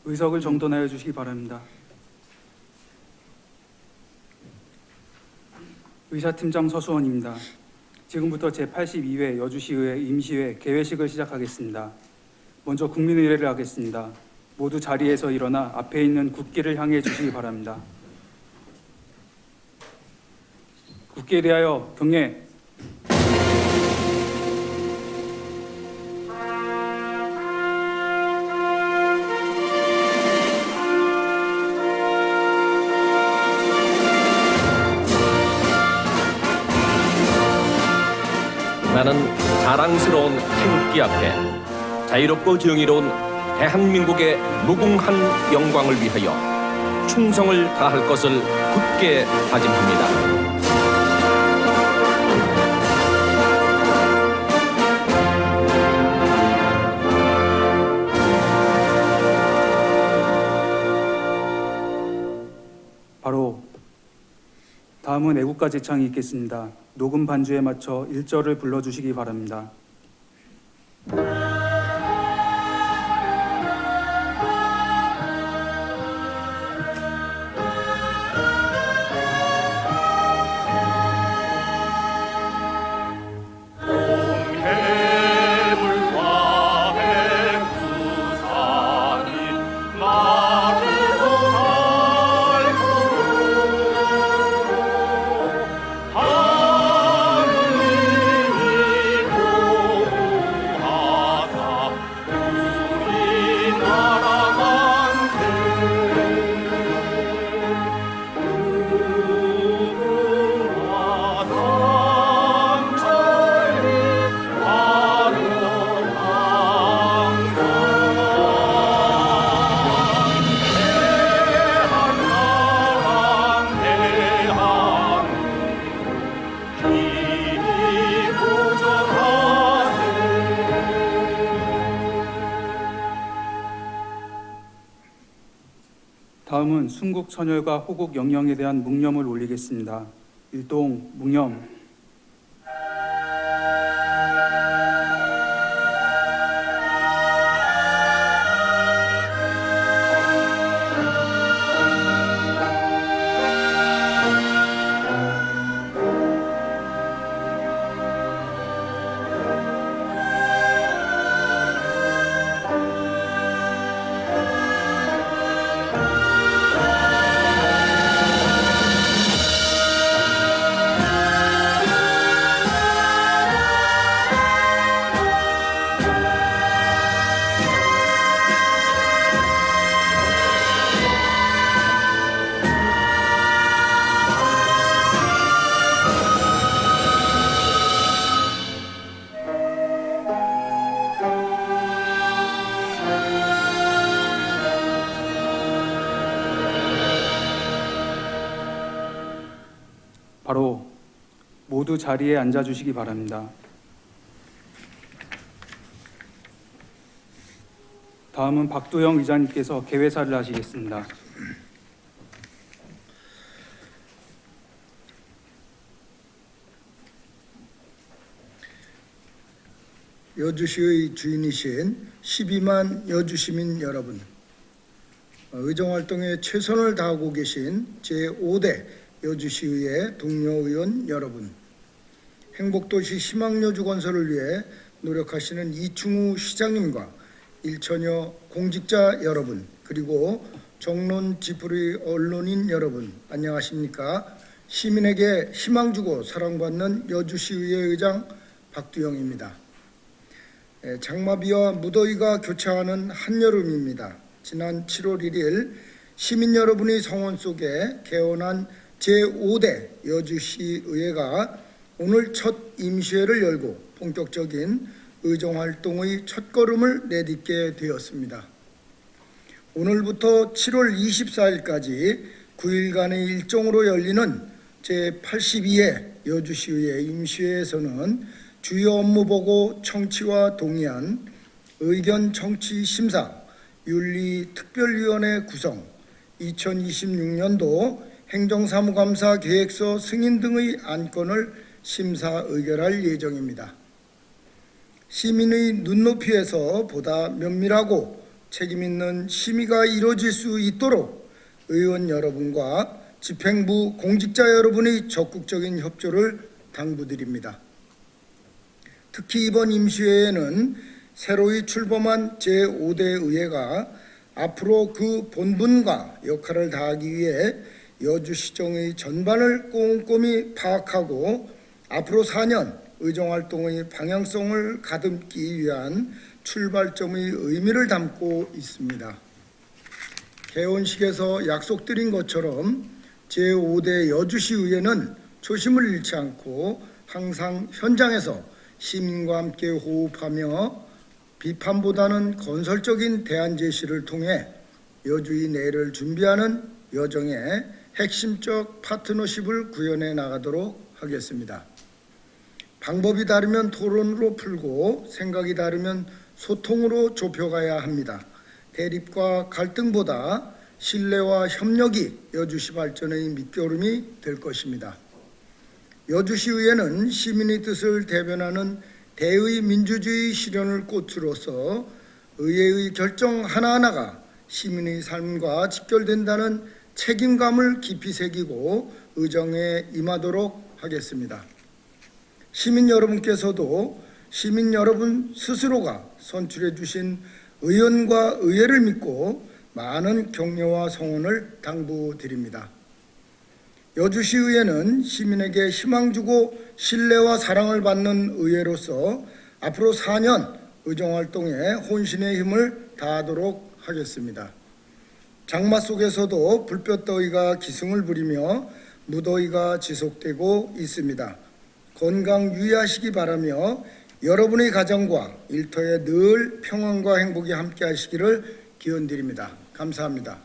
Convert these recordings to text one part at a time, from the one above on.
의석을 정돈하여 주시기 바랍니다. 의사팀장 서수원입니다. 지금부터 제82회 여주시의회 임시회 개회식을 시작하겠습니다. 먼저 국민의례를 하겠습니다. 모두 자리에서 일어나 앞에 있는 국기를 향해 주시기 바랍니다. 국기에 대하여 경례. 나는 자랑스러운 태극기 앞에 자유롭고 정의로운 대한민국의 무궁한 영광을 위하여 충성을 다할 것을 굳게 다짐합니다. 바로 다음은 애국가 제창이 있겠습니다. 녹음 반주에 맞춰 1절을 불러주시기 바랍니다. 다음은 순국 천열과 호국 영령에 대한 묵념을 올리겠습니다. 일동 묵념. 바로 모두 자리에 앉아주시기 바랍니다. 다음은 박도영 의장님께서 개회사를 하시겠습니다. 여주시의 주인이신 12만 여주시민 여러분, 의정활동에 최선을 다하고 계신 제5대 여주시의회 동료의원 여러분, 행복도시 희망여주 건설을 위해 노력하시는 이충우 시장님과 일천여 공직자 여러분, 그리고 정론 지푸리 언론인 여러분, 안녕하십니까? 시민에게 희망 주고 사랑받는 여주시의회 의장 박두영입니다. 장마비와 무더위가 교차하는 한여름입니다. 지난 7월 1일 시민 여러분의 성원 속에 개원한 제5대 여주시의회가 오늘 첫 임시회를 열고 본격적인 의정활동의 첫걸음을 내딛게 되었습니다. 오늘부터 7월 24일까지 9일간의 일정으로 열리는 제82회 여주시의회 임시회에서는 주요 업무 보고 청취와 동의안, 의견 청취 심사, 윤리특별위원회 구성, 2026년도 행정사무감사 계획서 승인 등의 안건을 심사 의결할 예정입니다. 시민의 눈높이에서 보다 면밀하고 책임 있는 심의가 이루어질 수 있도록 의원 여러분과 집행부 공직자 여러분의 적극적인 협조를 당부드립니다. 특히 이번 임시회에는 새로이 출범한 제5대 의회가 앞으로 그 본분과 역할을 다하기 위해 여주시정의 전반을 꼼꼼히 파악하고 앞으로 4년 의정활동의 방향성을 가듬기 위한 출발점의 의미를 담고 있습니다. 개원식에서 약속드린 것처럼 제5대 여주시의회는 초심을 잃지 않고 항상 현장에서 시민과 함께 호흡하며 비판보다는 건설적인 대안 제시를 통해 여주의 내일을 준비하는 여정의 핵심적 파트너십을 구현해 나가도록 하겠습니다. 방법이 다르면 토론으로 풀고 생각이 다르면 소통으로 좁혀가야 합니다. 대립과 갈등보다 신뢰와 협력이 여주시 발전의 밑거름이 될 것입니다. 여주시의회는 시민의 뜻을 대변하는 대의 민주주의 실현을 꽃으로서 의회의 결정 하나하나가 시민의 삶과 직결된다는 책임감을 깊이 새기고 의정에 임하도록 하겠습니다. 시민 여러분께서도 시민 여러분 스스로가 선출해 주신 의원과 의회를 믿고 많은 격려와 성원을 당부드립니다. 여주시의회는 시민에게 희망 주고 신뢰와 사랑을 받는 의회로서 앞으로 4년 의정활동에 혼신의 힘을 다하도록 하겠습니다. 장마 속에서도 불볕더위가 기승을 부리며 무더위가 지속되고 있습니다. 건강 유의하시기 바라며 여러분의 가정과 일터에 늘 평안과 행복이 함께 하시기를 기원드립니다. 감사합니다.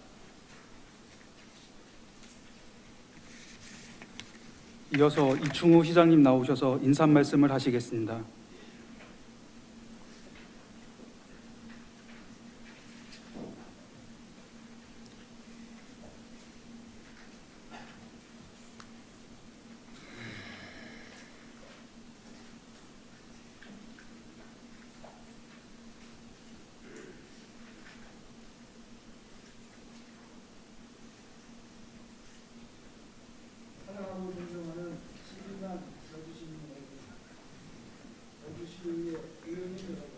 이어서 이충우 시장님 나오셔서 인사 말씀을 하시겠습니다. 사랑하고 존경하는 11만 여주시민 여러분, 여주시의회 의원님 여러분,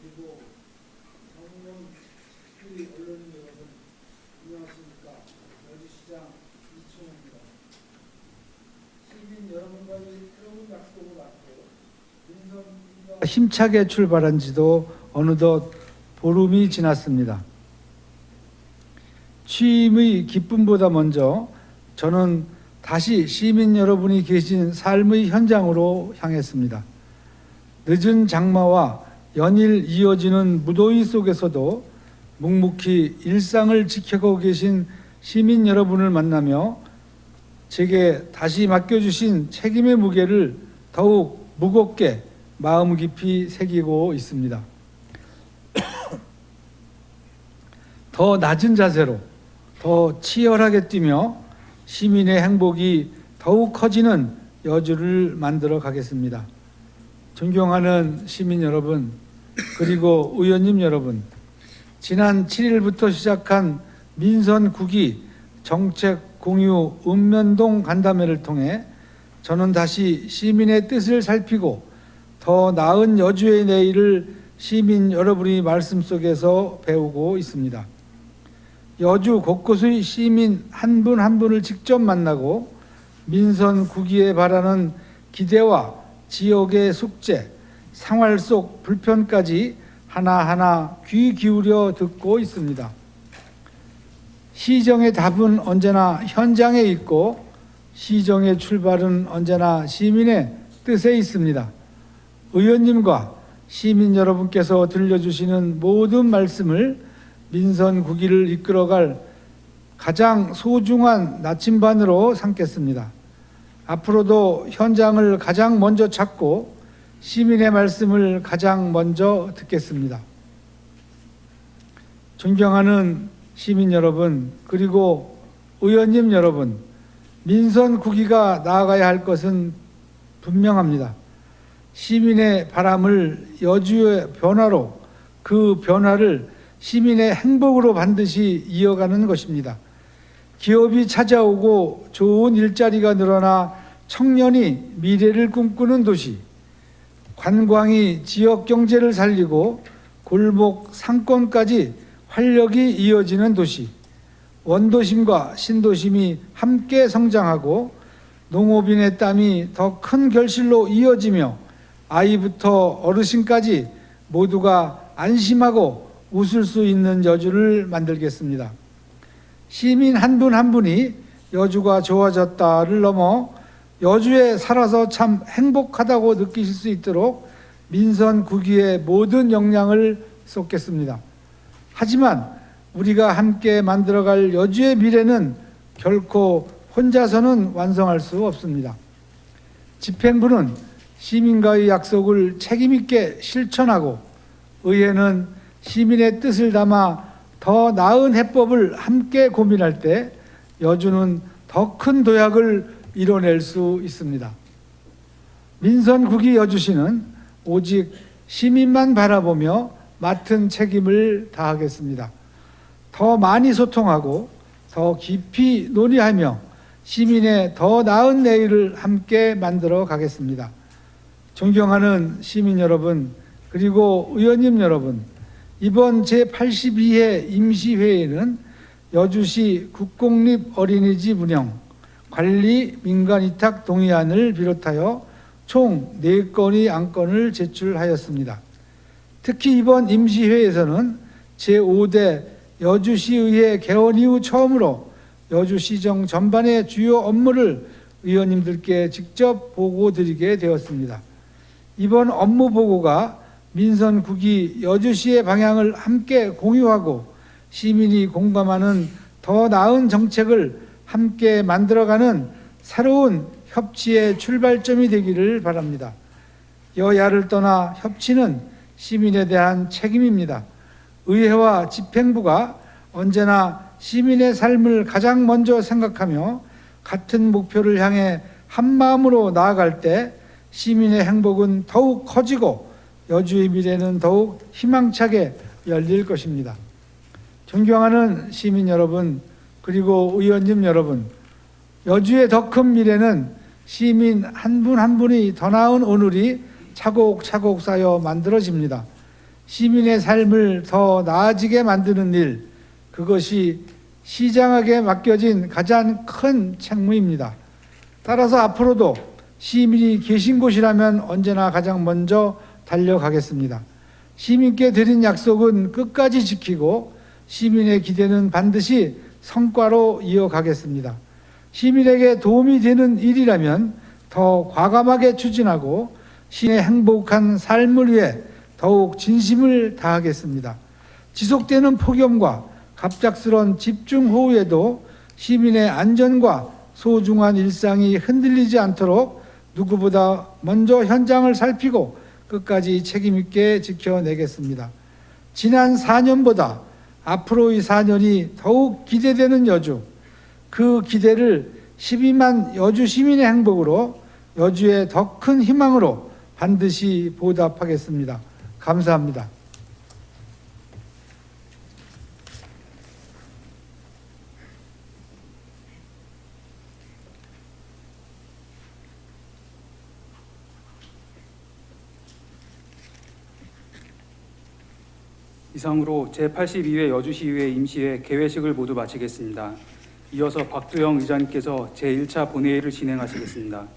그리고 정의원 특히 언론인 여러분, 안녕하십니까? 여주시장 이충호입니다. 시민 여러분과의 새로운 약속을 받고 민선과 힘차게 출발한 지도 어느덧 보름이 지났습니다. 취임의 기쁨보다 먼저 저는 다시 시민 여러분이 계신 삶의 현장으로 향했습니다. 늦은 장마와 연일 이어지는 무더위 속에서도 묵묵히 일상을 지켜가고 계신 시민 여러분을 만나며 제게 다시 맡겨주신 책임의 무게를 더욱 무겁게 마음 깊이 새기고 있습니다. 더 낮은 자세로 더 치열하게 뛰며 시민의 행복이 더욱 커지는 여주를 만들어 가겠습니다. 존경하는 시민 여러분, 그리고 의원님 여러분, 지난 7일부터 시작한 민선 9기 정책 공유 읍면동 간담회를 통해 저는 다시 시민의 뜻을 살피고 더 나은 여주의 내일을 시민 여러분의 말씀 속에서 배우고 있습니다. 여주 곳곳의 시민 한 분 한 분을 직접 만나고 민선 9기에 바라는 기대와 지역의 숙제, 생활 속 불편까지 하나하나 귀 기울여 듣고 있습니다. 시정의 답은 언제나 현장에 있고 시정의 출발은 언제나 시민의 뜻에 있습니다. 의원님과 시민 여러분께서 들려주시는 모든 말씀을 민선 9기를 이끌어갈 가장 소중한 나침반으로 삼겠습니다. 앞으로도 현장을 가장 먼저 찾고 시민의 말씀을 가장 먼저 듣겠습니다. 존경하는 시민 여러분, 그리고 의원님 여러분, 민선 9기가 나아가야 할 것은 분명합니다. 시민의 바람을 여주의 변화로, 그 변화를 시민의 행복으로 반드시 이어가는 것입니다. 기업이 찾아오고 좋은 일자리가 늘어나 청년이 미래를 꿈꾸는 도시, 관광이 지역 경제를 살리고 골목 상권까지 활력이 이어지는 도시, 원도심과 신도심이 함께 성장하고 농업인의 땀이 더 큰 결실로 이어지며 아이부터 어르신까지 모두가 안심하고 웃을 수 있는 여주를 만들겠습니다. 시민 한 분 한 분이 여주가 좋아졌다를 넘어 여주에 살아서 참 행복하다고 느끼실 수 있도록 민선 국위의 모든 역량을 쏟겠습니다. 하지만 우리가 함께 만들어갈 여주의 미래는 결코 혼자서는 완성할 수 없습니다. 집행부는 시민과의 약속을 책임있게 실천하고 의회는 시민의 뜻을 담아 더 나은 해법을 함께 고민할 때 여주는 더 큰 도약을 이뤄낼 수 있습니다. 민선국위 여주시는 오직 시민만 바라보며 맡은 책임을 다하겠습니다. 더 많이 소통하고 더 깊이 논의하며 시민의 더 나은 내일을 함께 만들어 가겠습니다. 존경하는 시민 여러분, 그리고 의원님 여러분, 이번 제82회 임시회에는 여주시 국공립 어린이집 운영, 관리 민간위탁 동의안을 비롯하여 총 4건의 안건을 제출하였습니다. 특히 이번 임시회에서는 제5대 여주시의회 개원 이후 처음으로 여주시정 전반의 주요 업무를 의원님들께 직접 보고드리게 되었습니다. 이번 업무 보고가 민선국위 여주시의 방향을 함께 공유하고 시민이 공감하는 더 나은 정책을 함께 만들어가는 새로운 협치의 출발점이 되기를 바랍니다. 여야를 떠나 협치는 시민에 대한 책임입니다. 의회와 집행부가 언제나 시민의 삶을 가장 먼저 생각하며 같은 목표를 향해 한마음으로 나아갈 때 시민의 행복은 더욱 커지고 여주의 미래는 더욱 희망차게 열릴 것입니다. 존경하는 시민 여러분, 그리고 의원님 여러분, 여주의 더 큰 미래는 시민 한 분 한 분이 더 나은 오늘이 차곡차곡 쌓여 만들어집니다. 시민의 삶을 더 나아지게 만드는 일, 그것이 시장에게 맡겨진 가장 큰 책무입니다. 따라서 앞으로도 시민이 계신 곳이라면 언제나 가장 먼저 달려가겠습니다. 시민께 드린 약속은 끝까지 지키고 시민의 기대는 반드시 성과로 이어가겠습니다. 시민에게 도움이 되는 일이라면 더 과감하게 추진하고 시민의 행복한 삶을 위해 더욱 진심을 다하겠습니다. 지속되는 폭염과 갑작스런 집중호우에도 시민의 안전과 소중한 일상이 흔들리지 않도록 누구보다 먼저 현장을 살피고 끝까지 책임있게 지켜내겠습니다. 지난 4년보다 앞으로의 4년이 더욱 기대되는 여주, 그 기대를 12만 여주 시민의 행복으로 여주의 더 큰 희망으로 반드시 보답하겠습니다. 감사합니다. 이상으로 제82회 여주시의회 임시회 개회식을 모두 마치겠습니다. 이어서 박두영 의장님께서 제1차 본회의를 진행하시겠습니다.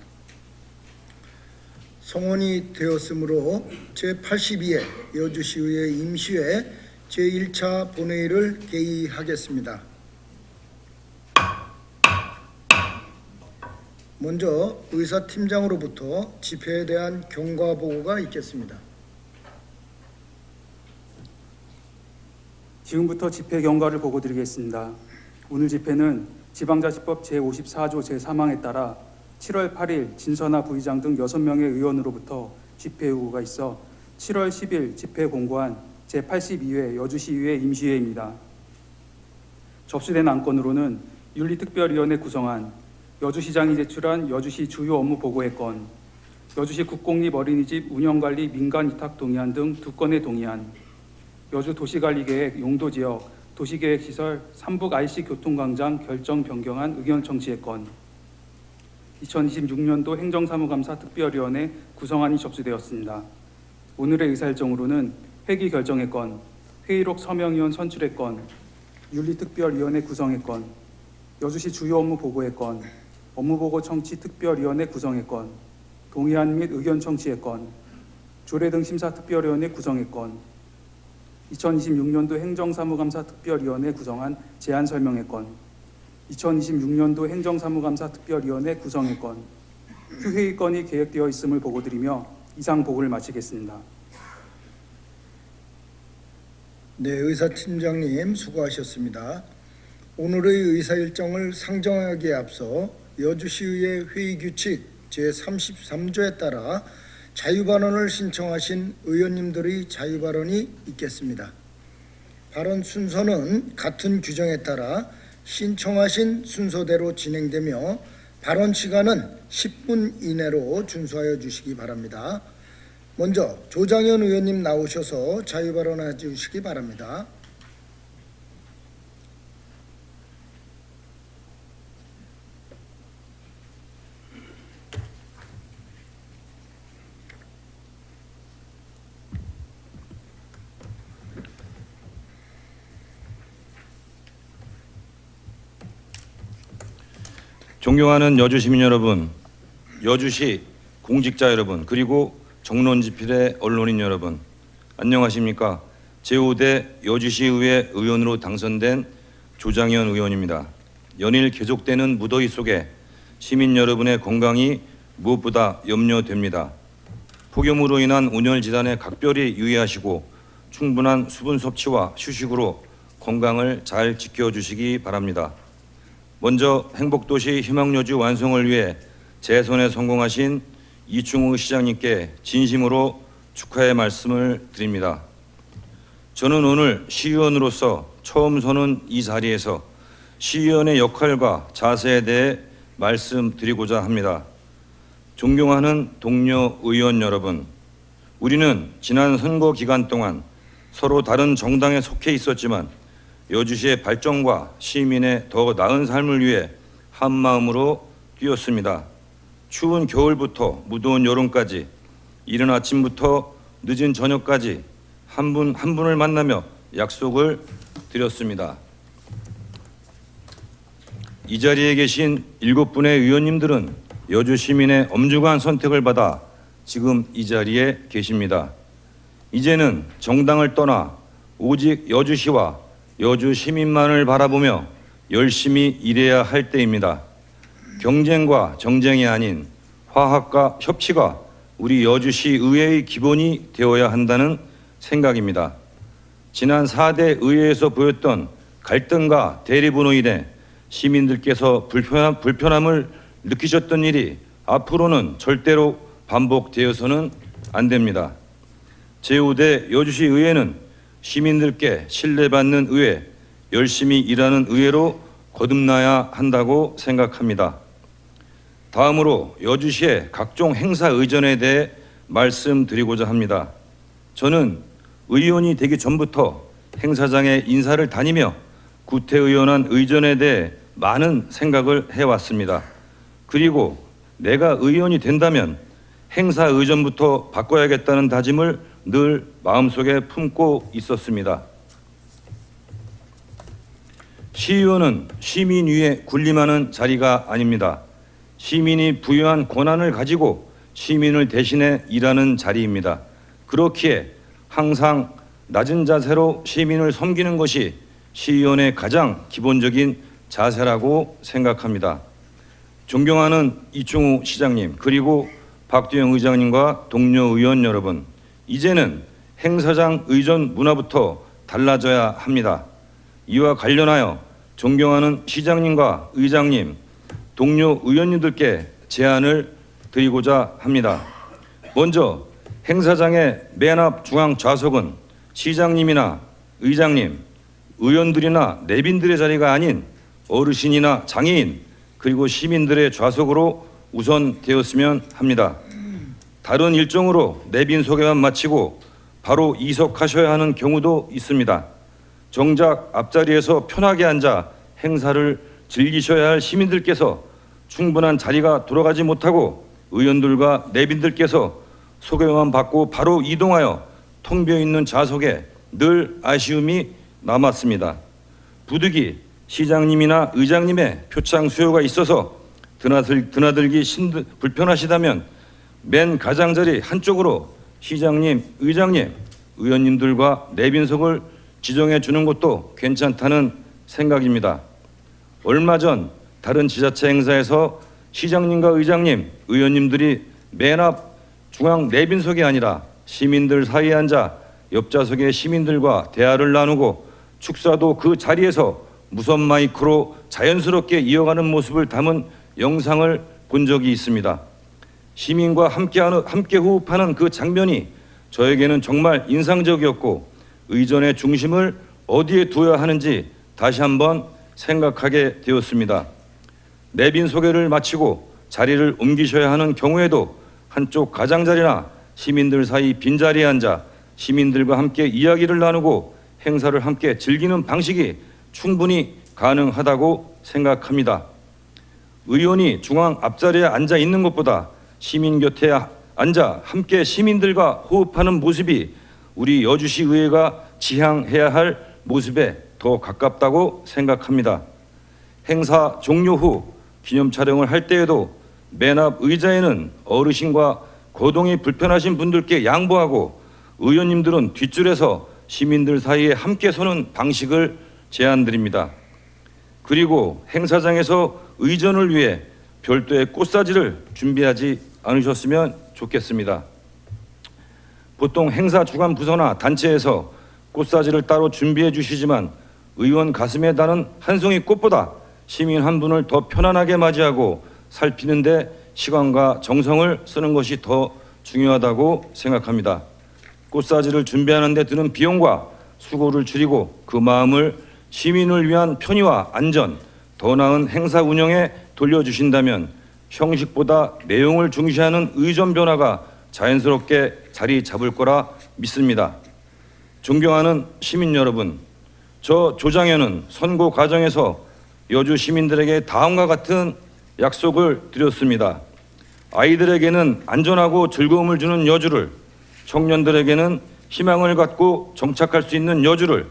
성원이 되었으므로 제82회 여주시의회 임시회 제1차 본회의를 개의하겠습니다. 먼저 의사팀장으로부터 집회에 대한 경과 보고가 있겠습니다. 지금부터 집회 경과를 보고드리겠습니다. 오늘 집회는 지방자치법 제54조 제3항에 따라 7월 8일 진선아 부의장 등 6명의 의원으로부터 집회 요구가 있어 7월 10일 집회 공고한 제82회 여주시의회 임시회입니다. 접수된 안건으로는 윤리특별위원회 구성안, 여주시장이 제출한 여주시 주요 업무 보고의 건, 여주시 국공립 어린이집 운영관리 민간위탁 동의안 등 2건의 동의안, 여주 도시관리계획 용도지역 도시계획시설 삼북 IC 교통광장 결정 변경안 의견 청취의 건, 2026년도 행정사무감사 특별위원회 구성안이 접수되었습니다. 오늘의 의사일정으로는 회기 결정의 건, 회의록 서명위원 선출의 건, 윤리특별위원회 구성의 건, 여주시 주요 업무 보고의 건, 업무보고 청취 특별위원회 구성의 건, 동의안 및 의견 청취의 건, 조례 등 심사특별위원회 구성의 건, 2026년도 행정사무감사 특별위원회 구성안 제안 설명의 건, 2026년도 행정사무감사 특별위원회 구성의 건, 휴회의 건이 계획되어 있음을 보고드리며 이상 보고를 마치겠습니다. 네, 의사팀장님 수고하셨습니다. 오늘의 의사 일정을 상정하기에 앞서 여주시의회 회의규칙 제33조에 따라 자유발언을 신청하신 의원님들의 자유발언이 있겠습니다. 발언 순서는 같은 규정에 따라 신청하신 순서대로 진행되며 발언 시간은 10분 이내로 준수하여 주시기 바랍니다. 먼저 조장현 의원님 나오셔서 자유발언해 주시기 바랍니다. 존경하는 여주 시민 여러분, 여주시 공직자 여러분, 그리고 정론지필의 언론인 여러분, 안녕하십니까? 제5대 여주시의회 의원으로 당선된 조장현 의원입니다. 연일 계속되는 무더위 속에 시민 여러분의 건강이 무엇보다 염려됩니다. 폭염으로 인한 온열 질환에 각별히 유의하시고 충분한 수분 섭취와 휴식으로 건강을 잘 지켜주시기 바랍니다. 먼저 행복도시 희망여주 완성을 위해 재선에 성공하신 이충우 시장님께 진심으로 축하의 말씀을 드립니다. 저는 오늘 시의원으로서 처음 서는 이 자리에서 시의원의 역할과 자세에 대해 말씀드리고자 합니다. 존경하는 동료 의원 여러분, 우리는 지난 선거 기간 동안 서로 다른 정당에 속해 있었지만 여주시의 발전과 시민의 더 나은 삶을 위해 한마음으로 뛰었습니다. 추운 겨울부터 무더운 여름까지 이른 아침부터 늦은 저녁까지 한 분 한 분을 만나며 약속을 드렸습니다. 이 자리에 계신 7분의 의원님들은 여주 시민의 엄중한 선택을 받아 지금 이 자리에 계십니다. 이제는 정당을 떠나 오직 여주시와 여주 시민만을 바라보며 열심히 일해야 할 때입니다. 경쟁과 정쟁이 아닌 화합과 협치가 우리 여주시 의회의 기본이 되어야 한다는 생각입니다. 지난 4대 의회에서 보였던 갈등과 대립으로 인해 시민들께서 불편함을 느끼셨던 일이 앞으로는 절대로 반복되어서는 안 됩니다. 제5대 여주시 의회는 시민들께 신뢰받는 의회, 열심히 일하는 의회로 거듭나야 한다고 생각합니다. 다음으로 여주시의 각종 행사 의전에 대해 말씀드리고자 합니다. 저는 의원이 되기 전부터 행사장에 인사를 다니며 구태의원한 의전에 대해 많은 생각을 해왔습니다. 그리고 내가 의원이 된다면 행사 의전부터 바꿔야겠다는 다짐을 늘 마음속에 품고 있었습니다. 시의원은 시민 위에 군림하는 자리가 아닙니다. 시민이 부여한 권한을 가지고 시민을 대신해 일하는 자리입니다. 그렇기에 항상 낮은 자세로 시민을 섬기는 것이 시의원의 가장 기본적인 자세라고 생각합니다. 존경하는 이충우 시장님, 그리고 박두영 의장님과 동료 의원 여러분, 이제는 행사장 의전 문화부터 달라져야 합니다. 이와 관련하여 존경하는 시장님과 의장님, 동료 의원님들께 제안을 드리고자 합니다. 먼저 행사장의 맨 앞 중앙 좌석은 시장님이나 의장님, 의원들이나 내빈들의 자리가 아닌 어르신이나 장애인, 그리고 시민들의 좌석으로 우선 되었으면 합니다. 다른 일정으로 내빈 소개만 마치고 바로 이석하셔야 하는 경우도 있습니다. 정작 앞자리에서 편하게 앉아 행사를 즐기셔야 할 시민들께서 충분한 자리가 돌아가지 못하고 의원들과 내빈들께서 소개만 받고 바로 이동하여 텅 비어 있는 좌석에 늘 아쉬움이 남았습니다. 부득이 시장님이나 의장님의 표창 수요가 있어서 드나들기 불편하시다면 맨 가장자리 한쪽으로 시장님, 의장님, 의원님들과 내빈석을 지정해 주는 것도 괜찮다는 생각입니다. 얼마 전 다른 지자체 행사에서 시장님과 의장님, 의원님들이 맨 앞 중앙 내빈석이 아니라 시민들 사이에 앉아 옆좌석의 시민들과 대화를 나누고 축사도 그 자리에서 무선 마이크로 자연스럽게 이어가는 모습을 담은 영상을 본 적이 있습니다. 시민과 함께 호흡하는 그 장면이 저에게는 정말 인상적이었고 의전의 중심을 어디에 두어야 하는지 다시 한번 생각하게 되었습니다. 내빈 소개를 마치고 자리를 옮기셔야 하는 경우에도 한쪽 가장자리나 시민들 사이 빈자리에 앉아 시민들과 함께 이야기를 나누고 행사를 함께 즐기는 방식이 충분히 가능하다고 생각합니다. 의원이 중앙 앞자리에 앉아 있는 것보다 시민 곁에 앉아 함께 시민들과 호흡하는 모습이 우리 여주시 의회가 지향해야 할 모습에 더 가깝다고 생각합니다. 행사 종료 후 기념 촬영을 할 때에도 맨 앞 의자에는 어르신과 거동이 불편하신 분들께 양보하고 의원님들은 뒷줄에서 시민들 사이에 함께 서는 방식을 제안드립니다. 그리고 행사장에서 의전을 위해 별도의 꽃사지를 준비하지 않으셨으면 좋겠습니다. 보통 행사 주관 부서나 단체에서 꽃사지를 따로 준비해 주시지만 의원 가슴에 다는 한 송이 꽃보다 시민 한 분을 더 편안하게 맞이하고 살피는데 시간과 정성을 쓰는 것이 더 중요하다고 생각합니다. 꽃사지를 준비하는 데 드는 비용과 수고를 줄이고 그 마음을 시민을 위한 편의와 안전, 더 나은 행사 운영에 돌려주신다면 형식보다 내용을 중시하는 의전 변화가 자연스럽게 자리 잡을 거라 믿습니다. 존경하는 시민 여러분, 저 조장현은 선거 과정에서 여주 시민들에게 다음과 같은 약속을 드렸습니다. 아이들에게는 안전하고 즐거움을 주는 여주를, 청년들에게는 희망을 갖고 정착할 수 있는 여주를,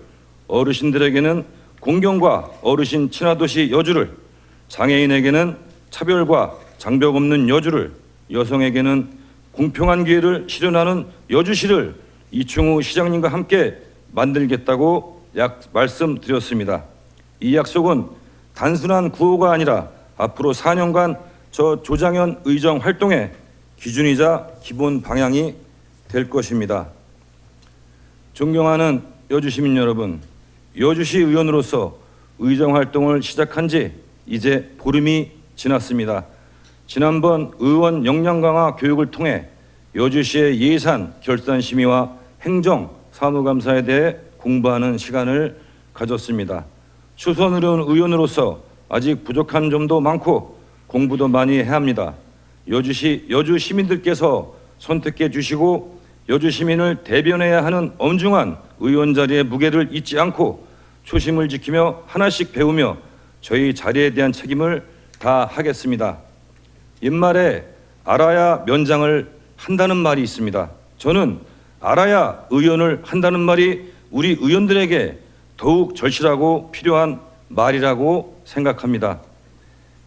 어르신들에게는 공경과 어르신 친화도시 여주를, 장애인에게는 차별과 장벽 없는 여주를, 여성에게는 공평한 기회를 실현하는 여주시를 이충우 시장님과 함께 만들겠다고 말씀드렸습니다. 이 약속은 단순한 구호가 아니라 앞으로 4년간 저 조장현 의정 활동의 기준이자 기본 방향이 될 것입니다. 존경하는 여주 시민 여러분, 여주시 의원으로서 의정 활동을 시작한 지 이제 보름이 지났습니다. 지난번 의원 역량 강화 교육을 통해 여주시의 예산, 결산 심의와 행정, 사무감사에 대해 공부하는 시간을 가졌습니다. 초선 의원으로서 아직 부족한 점도 많고 공부도 많이 해야 합니다. 여주 시민들께서 선택해 주시고 여주 시민을 대변해야 하는 엄중한 의원 자리의 무게를 잊지 않고 초심을 지키며 하나씩 배우며 저희 자리에 대한 책임을 다하겠습니다. 옛말에 알아야 면장을 한다는 말이 있습니다. 저는 알아야 의원을 한다는 말이 우리 의원들에게 더욱 절실하고 필요한 말이라고 생각합니다.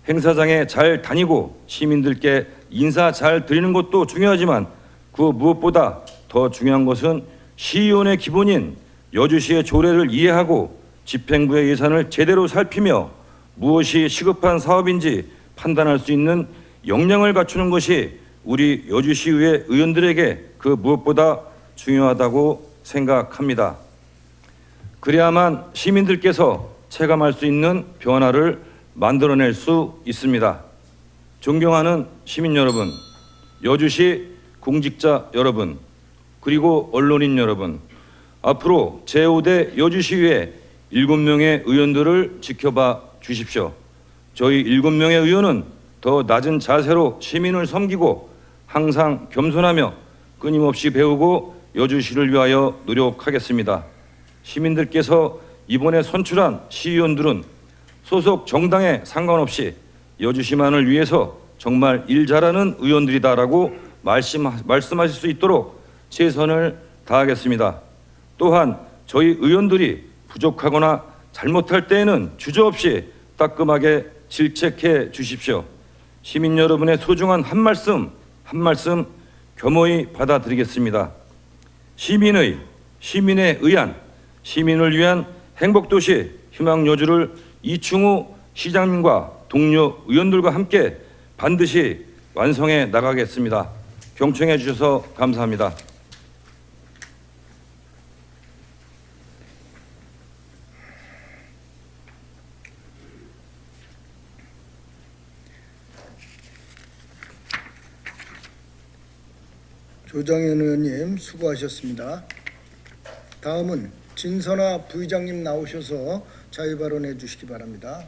행사장에 잘 다니고 시민들께 인사 잘 드리는 것도 중요하지만 그 무엇보다 더 중요한 것은 시의원의 기본인 여주시의 조례를 이해하고 집행부의 예산을 제대로 살피며 무엇이 시급한 사업인지 판단할 수 있는 역량을 갖추는 것이 우리 여주시의회 의원들에게 그 무엇보다 중요하다고 생각합니다. 그래야만 시민들께서 체감할 수 있는 변화를 만들어낼 수 있습니다. 존경하는 시민 여러분, 여주시 공직자 여러분, 그리고 언론인 여러분, 앞으로 제5대 여주시의회 7명의 의원들을 지켜봐 주십시오. 저희 7명의 의원은 더 낮은 자세로 시민을 섬기고 항상 겸손하며 끊임없이 배우고 여주시를 위하여 노력하겠습니다. 시민들께서 이번에 선출한 시의원들은 소속 정당에 상관없이 여주시만을 위해서 정말 일 잘하는 의원들이다라고 말씀하실 수 있도록 최선을 다하겠습니다. 또한 저희 의원들이 부족하거나 잘못할 때에는 주저없이 따끔하게 질책해 주십시오. 시민 여러분의 소중한 한 말씀 겸허히 받아들이겠습니다. 시민에 의한 시민을 위한 행복도시 희망여주를 이충우 시장님과 동료 의원들과 함께 반드시 완성해 나가겠습니다. 경청해 주셔서 감사합니다. 조정현 의원님 수고하셨습니다. 다음은 진선아 부의장님 나오셔서 자유발언해 주시기 바랍니다.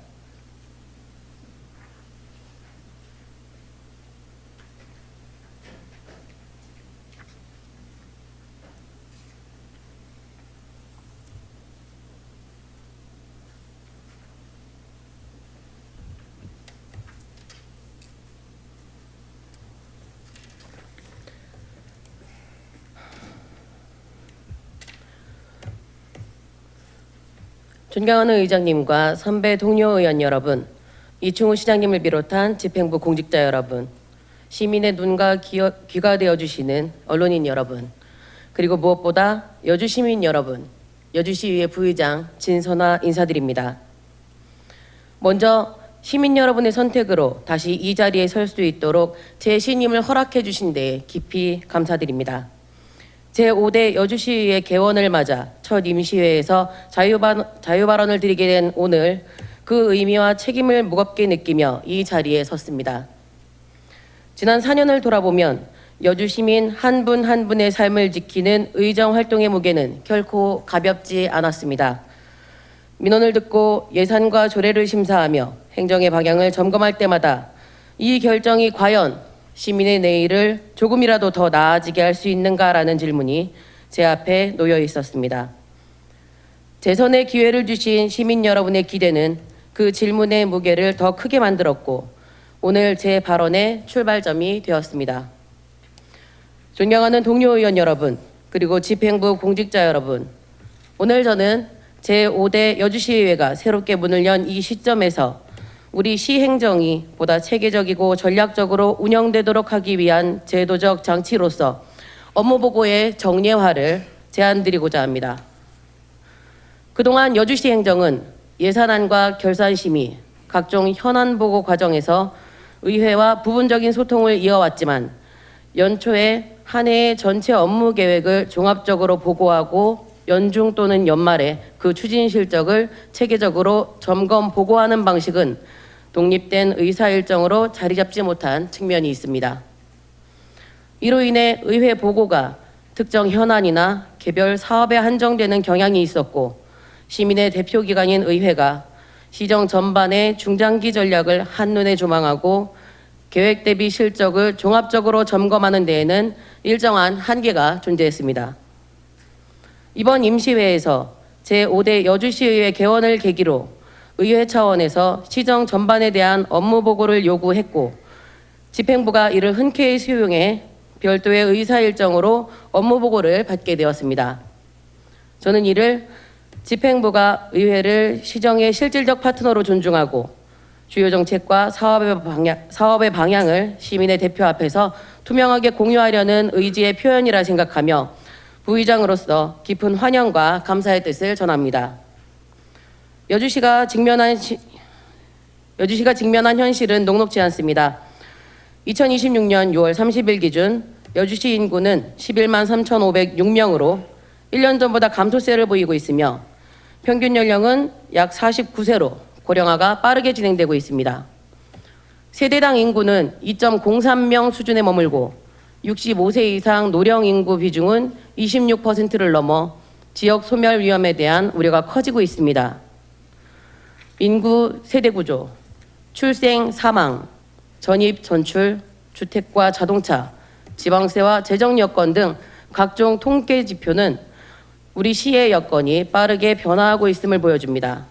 존경하는 의장님과 선배 동료 의원 여러분, 이충우 시장님을 비롯한 집행부 공직자 여러분, 시민의 눈과 귀가 되어주시는 언론인 여러분, 그리고 무엇보다 여주시민 여러분, 여주시의회 부의장 진선아 인사드립니다. 먼저 시민 여러분의 선택으로 다시 이 자리에 설 수 있도록 제 신임을 허락해 주신 데 깊이 감사드립니다. 제5대 여주시의회 개원을 맞아 첫 임시회에서 자유발언을 드리게 된 오늘 그 의미와 책임을 무겁게 느끼며 이 자리에 섰습니다. 지난 4년을 돌아보면 여주시민 한 분 한 분의 삶을 지키는 의정 활동의 무게는 결코 가볍지 않았습니다. 민원을 듣고 예산과 조례를 심사하며 행정의 방향을 점검할 때마다 이 결정이 과연 시민의 내일을 조금이라도 더 나아지게 할 수 있는가라는 질문이 제 앞에 놓여 있었습니다. 재선의 기회를 주신 시민 여러분의 기대는 그 질문의 무게를 더 크게 만들었고 오늘 제 발언의 출발점이 되었습니다. 존경하는 동료 의원 여러분, 그리고 집행부 공직자 여러분, 오늘 저는 제5대 여주시의회가 새롭게 문을 연 이 시점에서 우리 시행정이 보다 체계적이고 전략적으로 운영되도록 하기 위한 제도적 장치로서 업무보고의 정례화를 제안드리고자 합니다. 그동안 여주시 행정은 예산안과 결산심의, 각종 현안보고 과정에서 의회와 부분적인 소통을 이어왔지만 연초에 한 해의 전체 업무 계획을 종합적으로 보고하고 연중 또는 연말에 그 추진 실적을 체계적으로 점검 보고하는 방식은 독립된 의사 일정으로 자리 잡지 못한 측면이 있습니다. 이로 인해 의회 보고가 특정 현안이나 개별 사업에 한정되는 경향이 있었고 시민의 대표기관인 의회가 시정 전반의 중장기 전략을 한눈에 조망하고 계획 대비 실적을 종합적으로 점검하는 데에는 일정한 한계가 존재했습니다. 이번 임시회에서 제5대 여주시의회 개원을 계기로 의회 차원에서 시정 전반에 대한 업무 보고를 요구했고 집행부가 이를 흔쾌히 수용해 별도의 의사 일정으로 업무 보고를 받게 되었습니다. 저는 이를 집행부가 의회를 시정의 실질적 파트너로 존중하고 주요 정책과 사업의 방향을 시민의 대표 앞에서 투명하게 공유하려는 의지의 표현이라 생각하며 부의장으로서 깊은 환영과 감사의 뜻을 전합니다. 여주시가 직면한 현실은 녹록지 않습니다. 2026년 6월 30일 기준 여주시 인구는 11만 3,506명으로 1년 전보다 감소세를 보이고 있으며 평균 연령은 약 49세로 고령화가 빠르게 진행되고 있습니다. 세대당 인구는 2.03명 수준에 머물고 65세 이상 노령 인구 비중은 26%를 넘어 지역 소멸 위험에 대한 우려가 커지고 있습니다. 인구 세대 구조, 출생 사망, 전입 전출, 주택과 자동차, 지방세와 재정 여건 등 각종 통계 지표는 우리 시의 여건이 빠르게 변화하고 있음을 보여줍니다.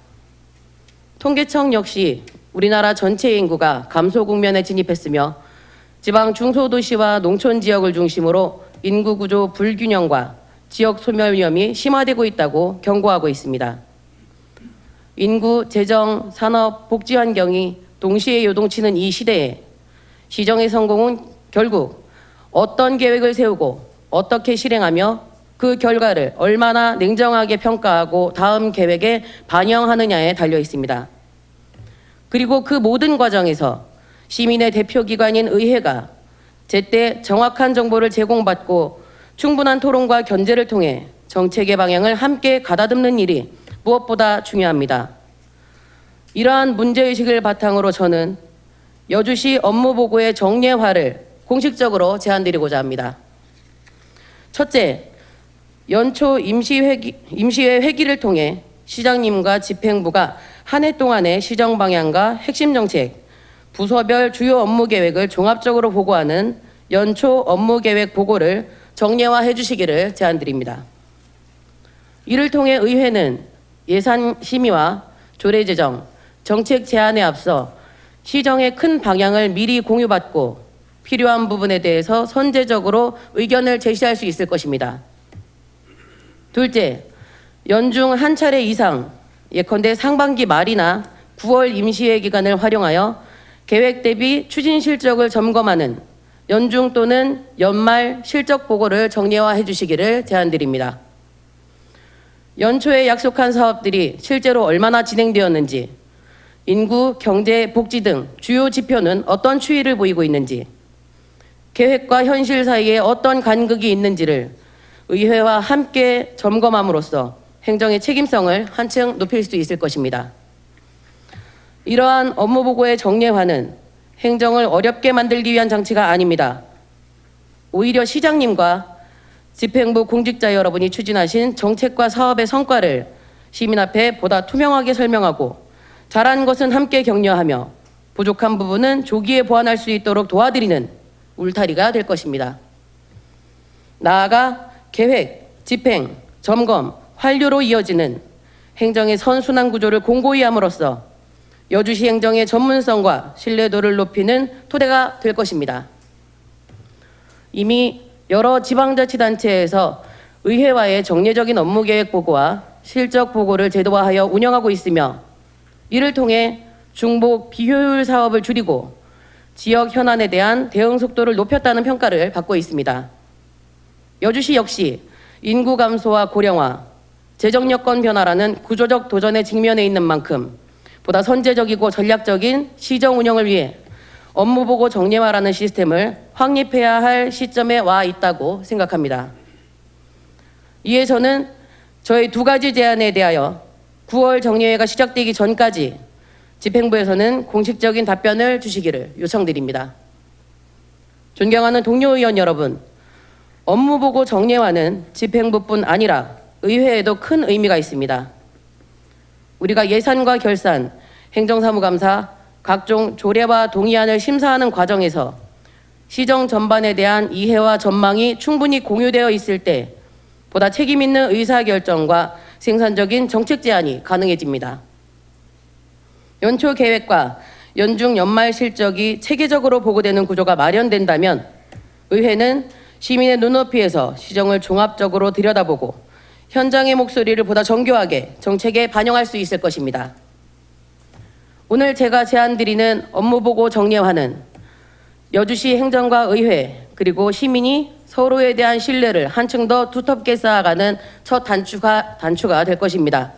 통계청 역시 우리나라 전체 인구가 감소 국면에 진입했으며 지방 중소도시와 농촌 지역을 중심으로 인구 구조 불균형과 지역 소멸 위험이 심화되고 있다고 경고하고 있습니다. 인구, 재정, 산업, 복지 환경이 동시에 요동치는 이 시대에 시정의 성공은 결국 어떤 계획을 세우고 어떻게 실행하며 그 결과를 얼마나 냉정하게 평가하고 다음 계획에 반영하느냐에 달려 있습니다. 그리고 그 모든 과정에서 시민의 대표기관인 의회가 제때 정확한 정보를 제공받고 충분한 토론과 견제를 통해 정책의 방향을 함께 가다듬는 일이 무엇보다 중요합니다. 이러한 문제의식을 바탕으로 저는 여주시 업무보고의 정례화를 공식적으로 제안드리고자 합니다. 첫째, 연초 임시회 회기를 통해 시장님과 집행부가 한 해 동안의 시정 방향과 핵심 정책, 부서별 주요 업무 계획을 종합적으로 보고하는 연초 업무 계획 보고를 정례화해 주시기를 제안드립니다. 이를 통해 의회는 예산 심의와 조례 제정, 정책 제안에 앞서 시정의 큰 방향을 미리 공유받고 필요한 부분에 대해서 선제적으로 의견을 제시할 수 있을 것입니다. 둘째, 연중 한 차례 이상 예컨대 상반기 말이나 9월 임시회 기간을 활용하여 계획 대비 추진 실적을 점검하는 연중 또는 연말 실적 보고를 정례화해 주시기를 제안드립니다. 연초에 약속한 사업들이 실제로 얼마나 진행되었는지, 인구, 경제, 복지 등 주요 지표는 어떤 추이를 보이고 있는지, 계획과 현실 사이에 어떤 간극이 있는지를 의회와 함께 점검함으로써 행정의 책임성을 한층 높일 수 있을 것입니다. 이러한 업무보고의 정례화는 행정을 어렵게 만들기 위한 장치가 아닙니다. 오히려 시장님과 집행부 공직자 여러분이 추진하신 정책과 사업의 성과를 시민 앞에 보다 투명하게 설명하고 잘한 것은 함께 격려하며 부족한 부분은 조기에 보완할 수 있도록 도와드리는 울타리가 될 것입니다. 나아가 계획, 집행, 점검, 환류로 이어지는 행정의 선순환 구조를 공고히 함으로써 여주시 행정의 전문성과 신뢰도를 높이는 토대가 될 것입니다. 이미 여러 지방자치단체에서 의회와의 정례적인 업무계획 보고와 실적 보고를 제도화하여 운영하고 있으며 이를 통해 중복 비효율 사업을 줄이고 지역 현안에 대한 대응 속도를 높였다는 평가를 받고 있습니다. 여주시 역시 인구 감소와 고령화, 재정 여건 변화라는 구조적 도전에 직면해 있는 만큼 보다 선제적이고 전략적인 시정 운영을 위해 업무보고 정례화라는 시스템을 확립해야 할 시점에 와 있다고 생각합니다. 이에 저는 저의 두 가지 제안에 대하여 9월 정례회가 시작되기 전까지 집행부에서는 공식적인 답변을 주시기를 요청드립니다. 존경하는 동료 의원 여러분, 업무보고 정례화는 집행부뿐 아니라 의회에도 큰 의미가 있습니다. 우리가 예산과 결산, 행정사무감사, 각종 조례와 동의안을 심사하는 과정에서 시정 전반에 대한 이해와 전망이 충분히 공유되어 있을 때 보다 책임 있는 의사결정과 생산적인 정책 제안이 가능해집니다. 연초 계획과 연중 연말 실적이 체계적으로 보고되는 구조가 마련된다면 의회는 시민의 눈높이에서 시정을 종합적으로 들여다보고 현장의 목소리를 보다 정교하게 정책에 반영할 수 있을 것입니다. 오늘 제가 제안드리는 업무보고 정례화는 여주시 행정과 의회 그리고 시민이 서로에 대한 신뢰를 한층 더 두텁게 쌓아가는 첫 단추가 될 것입니다.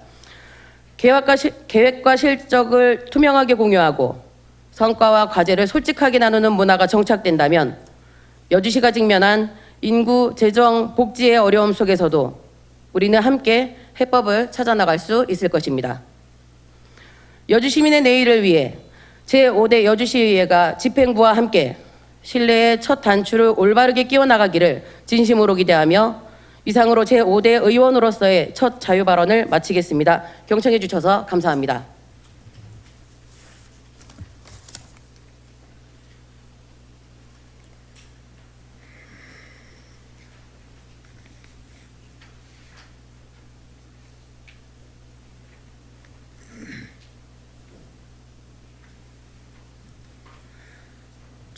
계획과 실적을 투명하게 공유하고 성과와 과제를 솔직하게 나누는 문화가 정착된다면 여주시가 직면한 인구, 재정, 복지의 어려움 속에서도 우리는 함께 해법을 찾아 나갈 수 있을 것입니다. 여주 시민의 내일을 위해 제5대 여주시의회가 집행부와 함께 신뢰의 첫 단추를 올바르게 끼워나가기를 진심으로 기대하며 이상으로 제5대 의원으로서의 첫 자유 발언을 마치겠습니다. 경청해 주셔서 감사합니다.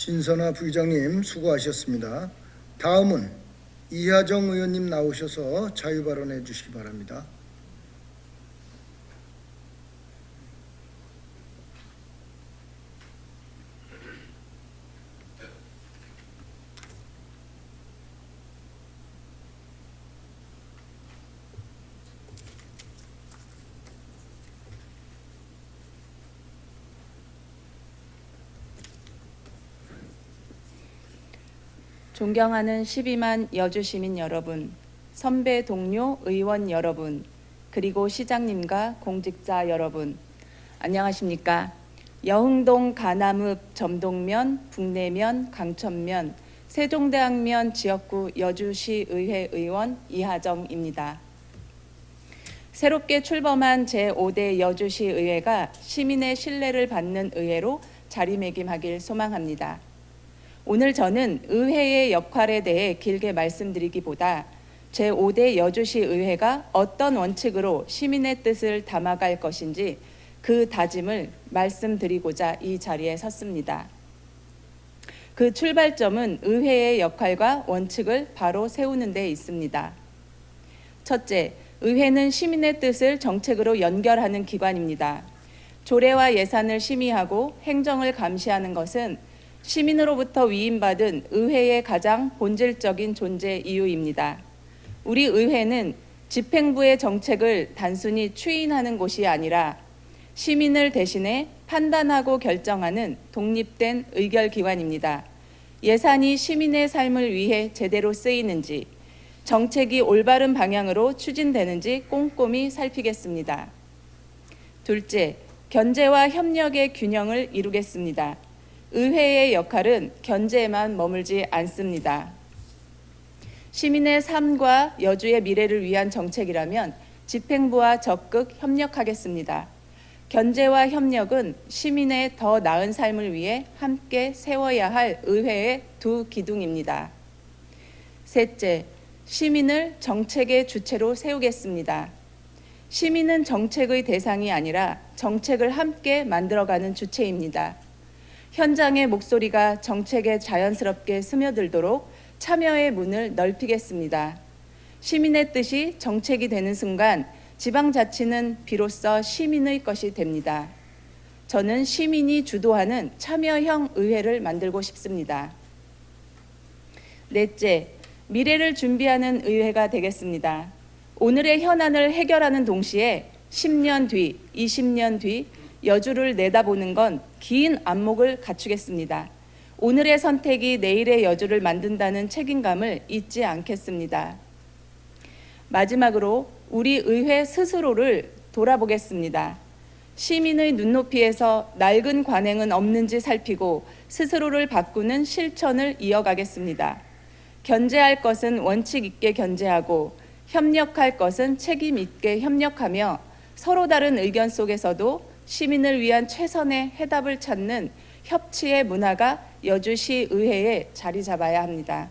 신선아 부의장님 수고하셨습니다. 다음은 이하정 의원님 나오셔서 자유 발언해 주시기 바랍니다. 존경하는 12만 여주 시민 여러분, 선배 동료 의원 여러분, 그리고 시장님과 공직자 여러분, 안녕하십니까? 여흥동 가남읍 점동면, 북내면, 강천면, 세종대왕면 지역구 여주시의회 의원 이하정입니다. 새롭게 출범한 제5대 여주시의회가 시민의 신뢰를 받는 의회로 자리매김하길 소망합니다. 오늘 저는 의회의 역할에 대해 길게 말씀드리기보다 제5대 여주시의회가 어떤 원칙으로 시민의 뜻을 담아갈 것인지 그 다짐을 말씀드리고자 이 자리에 섰습니다. 그 출발점은 의회의 역할과 원칙을 바로 세우는 데 있습니다. 첫째, 의회는 시민의 뜻을 정책으로 연결하는 기관입니다. 조례와 예산을 심의하고 행정을 감시하는 것은 시민으로부터 위임받은 의회의 가장 본질적인 존재 이유입니다. 우리 의회는 집행부의 정책을 단순히 추인하는 곳이 아니라 시민을 대신해 판단하고 결정하는 독립된 의결기관입니다. 예산이 시민의 삶을 위해 제대로 쓰이는지, 정책이 올바른 방향으로 추진되는지 꼼꼼히 살피겠습니다. 둘째, 견제와 협력의 균형을 이루겠습니다. 의회의 역할은 견제에만 머물지 않습니다. 시민의 삶과 여주의 미래를 위한 정책이라면 집행부와 적극 협력하겠습니다. 견제와 협력은 시민의 더 나은 삶을 위해 함께 세워야 할 의회의 두 기둥입니다. 셋째, 시민을 정책의 주체로 세우겠습니다. 시민은 정책의 대상이 아니라 정책을 함께 만들어가는 주체입니다. 현장의 목소리가 정책에 자연스럽게 스며들도록 참여의 문을 넓히겠습니다. 시민의 뜻이 정책이 되는 순간 지방자치는 비로소 시민의 것이 됩니다. 저는 시민이 주도하는 참여형 의회를 만들고 싶습니다. 넷째, 미래를 준비하는 의회가 되겠습니다. 오늘의 현안을 해결하는 동시에 10년 뒤, 20년 뒤 여주를 내다보는 건 긴 안목을 갖추겠습니다. 오늘의 선택이 내일의 여주를 만든다는 책임감을 잊지 않겠습니다. 마지막으로 우리 의회 스스로를 돌아보겠습니다. 시민의 눈높이에서 낡은 관행은 없는지 살피고 스스로를 바꾸는 실천을 이어가겠습니다. 견제할 것은 원칙 있게 견제하고 협력할 것은 책임 있게 협력하며 서로 다른 의견 속에서도 시민을 위한 최선의 해답을 찾는 협치의 문화가 여주시 의회에 자리 잡아야 합니다.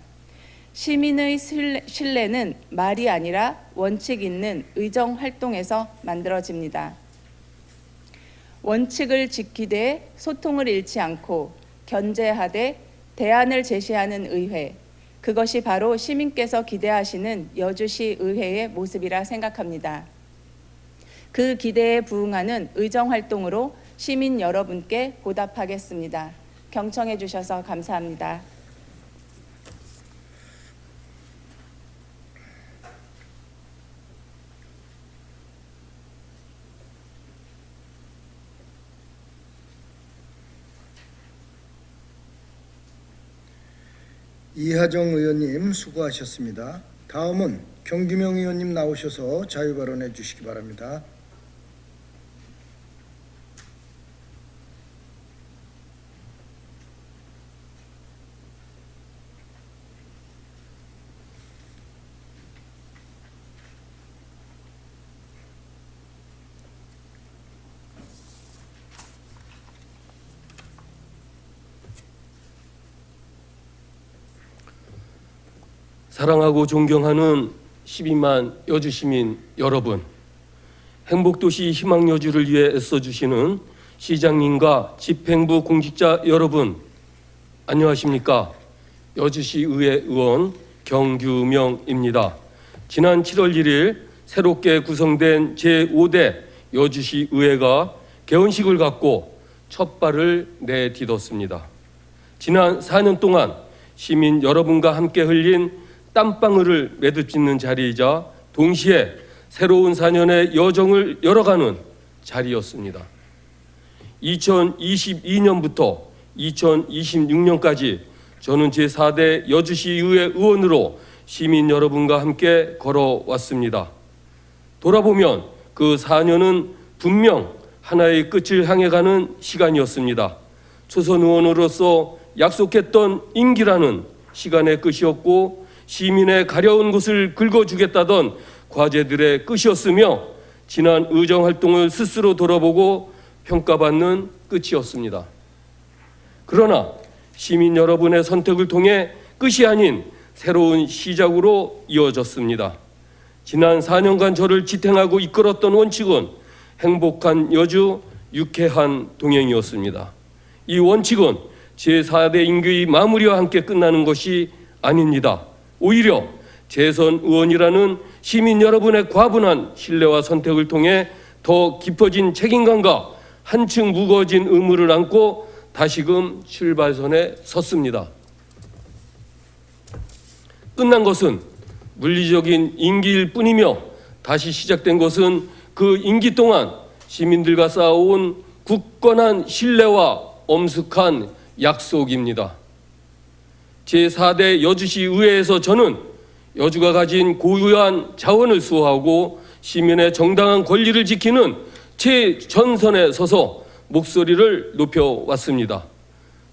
시민의 신뢰는 말이 아니라 원칙 있는 의정 활동에서 만들어집니다. 원칙을 지키되 소통을 잃지 않고 견제하되 대안을 제시하는 의회, 그것이 바로 시민께서 기대하시는 여주시 의회의 모습이라 생각합니다. 그 기대에 부응하는 의정 활동으로 시민 여러분께 보답하겠습니다. 경청해 주셔서 감사합니다. 이하정 의원님 수고하셨습니다. 다음은 경규명 의원님 나오셔서 자유 발언해 주시기 바랍니다. 사랑하고 존경하는 12만 여주 시민 여러분, 행복도시 희망여주를 위해 애써주시는 시장님과 집행부 공직자 여러분, 안녕하십니까. 여주시 의회 의원 경규명입니다. 지난 7월 1일 새롭게 구성된 제5대 여주시 의회가 개원식을 갖고 첫 발을 내딛었습니다. 지난 4년 동안 시민 여러분과 함께 흘린 땀방울을 매듭짓는 자리이자 동시에 새로운 4년의 여정을 열어가는 자리였습니다. 2022년부터 2026년까지 저는 제4대 여주시의회 의원으로 시민 여러분과 함께 걸어왔습니다. 돌아보면 그 4년은 분명 하나의 끝을 향해 가는 시간이었습니다. 초선 의원으로서 약속했던 임기라는 시간의 끝이었고 시민의 가려운 곳을 긁어주겠다던 과제들의 끝이었으며 지난 의정활동을 스스로 돌아보고 평가받는 끝이었습니다. 그러나 시민 여러분의 선택을 통해 끝이 아닌 새로운 시작으로 이어졌습니다. 지난 4년간 저를 지탱하고 이끌었던 원칙은 행복한 여주, 유쾌한 동행이었습니다. 이 원칙은 제4대 임기의 마무리와 함께 끝나는 것이 아닙니다. 오히려 재선 의원이라는 시민 여러분의 과분한 신뢰와 선택을 통해 더 깊어진 책임감과 한층 무거워진 의무를 안고 다시금 출발선에 섰습니다. 끝난 것은 물리적인 임기일 뿐이며 다시 시작된 것은 그 임기 동안 시민들과 쌓아온 굳건한 신뢰와 엄숙한 약속입니다. 제4대 여주시 의회에서 저는 여주가 가진 고유한 자원을 수호하고 시민의 정당한 권리를 지키는 최전선에 서서 목소리를 높여왔습니다.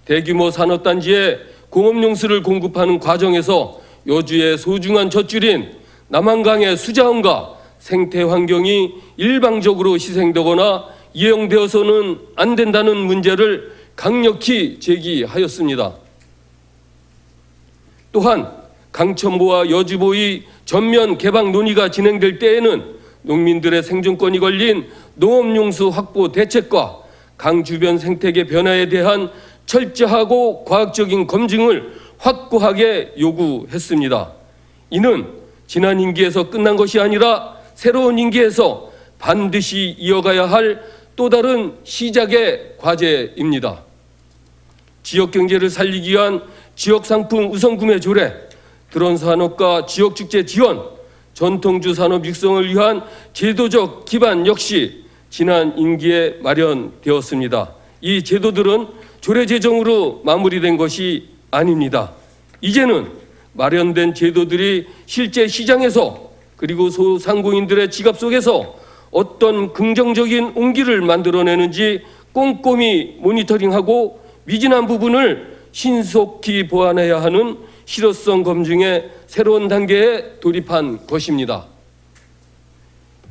대규모 산업단지에 공업용수를 공급하는 과정에서 여주의 소중한 젖줄인 남한강의 수자원과 생태 환경이 일방적으로 희생되거나 이용되어서는 안 된다는 문제를 강력히 제기하였습니다. 또한 강천보와 여주보의 전면 개방 논의가 진행될 때에는 농민들의 생존권이 걸린 농업용수 확보 대책과 강 주변 생태계 변화에 대한 철저하고 과학적인 검증을 확고하게 요구했습니다. 이는 지난 임기에서 끝난 것이 아니라 새로운 임기에서 반드시 이어가야 할 또 다른 시작의 과제입니다. 지역 경제를 살리기 위한 지역 상품 우선 구매 조례, 드론 산업과 지역 축제 지원, 전통주 산업 육성을 위한 제도적 기반 역시 지난 임기에 마련되었습니다. 이 제도들은 조례 제정으로 마무리된 것이 아닙니다. 이제는 마련된 제도들이 실제 시장에서 그리고 소상공인들의 지갑 속에서 어떤 긍정적인 온기를 만들어내는지 꼼꼼히 모니터링하고 미진한 부분을 신속히 보완해야 하는 실효성 검증의 새로운 단계에 돌입한 것입니다.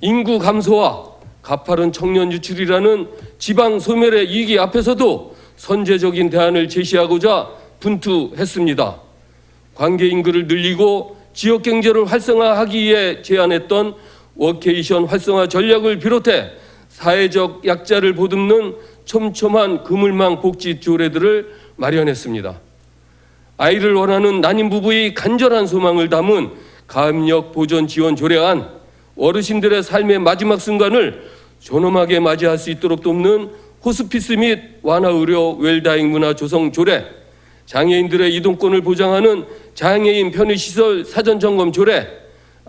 인구 감소와 가파른 청년 유출이라는 지방 소멸의 위기 앞에서도 선제적인 대안을 제시하고자 분투했습니다. 관계 인구를 늘리고 지역 경제를 활성화하기 위해 제안했던 워케이션 활성화 전략을 비롯해 사회적 약자를 보듬는 촘촘한 그물망 복지 조례들을 마련했습니다. 아이를 원하는 난임 부부의 간절한 소망을 담은 가압력 보존 지원 조례안, 어르신들의 삶의 마지막 순간을 존엄하게 맞이할 수 있도록 돕는 호스피스 및 완화의료 웰다잉 문화 조성 조례, 장애인들의 이동권을 보장하는 장애인 편의시설 사전점검 조례,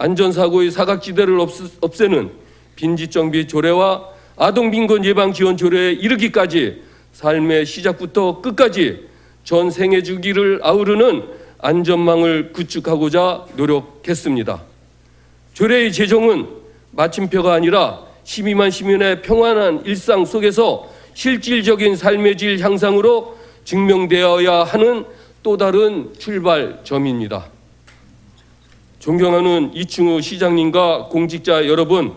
안전사고의 사각지대를 없애는 빈집정비 조례와 아동빈곤 예방 지원 조례에 이르기까지 삶의 시작부터 끝까지 전 생애 주기를 아우르는 안전망을 구축하고자 노력했습니다. 조례의 제정은 마침표가 아니라 12만 시민의 평안한 일상 속에서 실질적인 삶의 질 향상으로 증명되어야 하는 또 다른 출발점입니다. 존경하는 이충우 시장님과 공직자 여러분,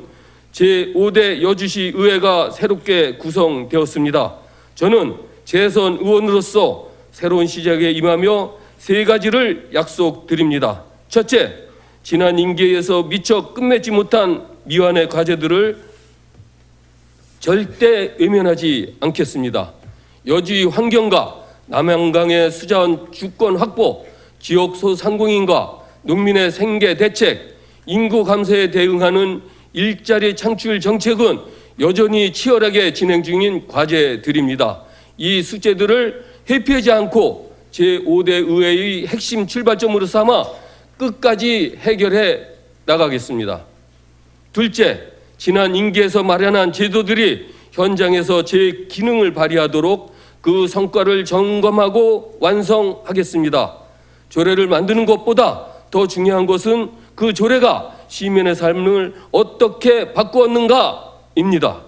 제5대 여주시 의회가 새롭게 구성되었습니다. 저는 재선 의원으로서 새로운 시작에 임하며 세 가지를 약속드립니다. 첫째, 지난 임기에서 미처 끝맺지 못한 미완의 과제들을 절대 외면하지 않겠습니다. 여주의 환경과 남한강의 수자원 주권 확보, 지역 소상공인과 농민의 생계 대책, 인구 감소에 대응하는 일자리 창출 정책은 여전히 치열하게 진행 중인 과제들입니다. 이 숙제들을 회피하지 않고 제5대 의회의 핵심 출발점으로 삼아 끝까지 해결해 나가겠습니다. 둘째, 지난 임기에서 마련한 제도들이 현장에서 제 기능을 발휘하도록 그 성과를 점검하고 완성하겠습니다. 조례를 만드는 것보다 더 중요한 것은 그 조례가 시민의 삶을 어떻게 바꾸었는가입니다.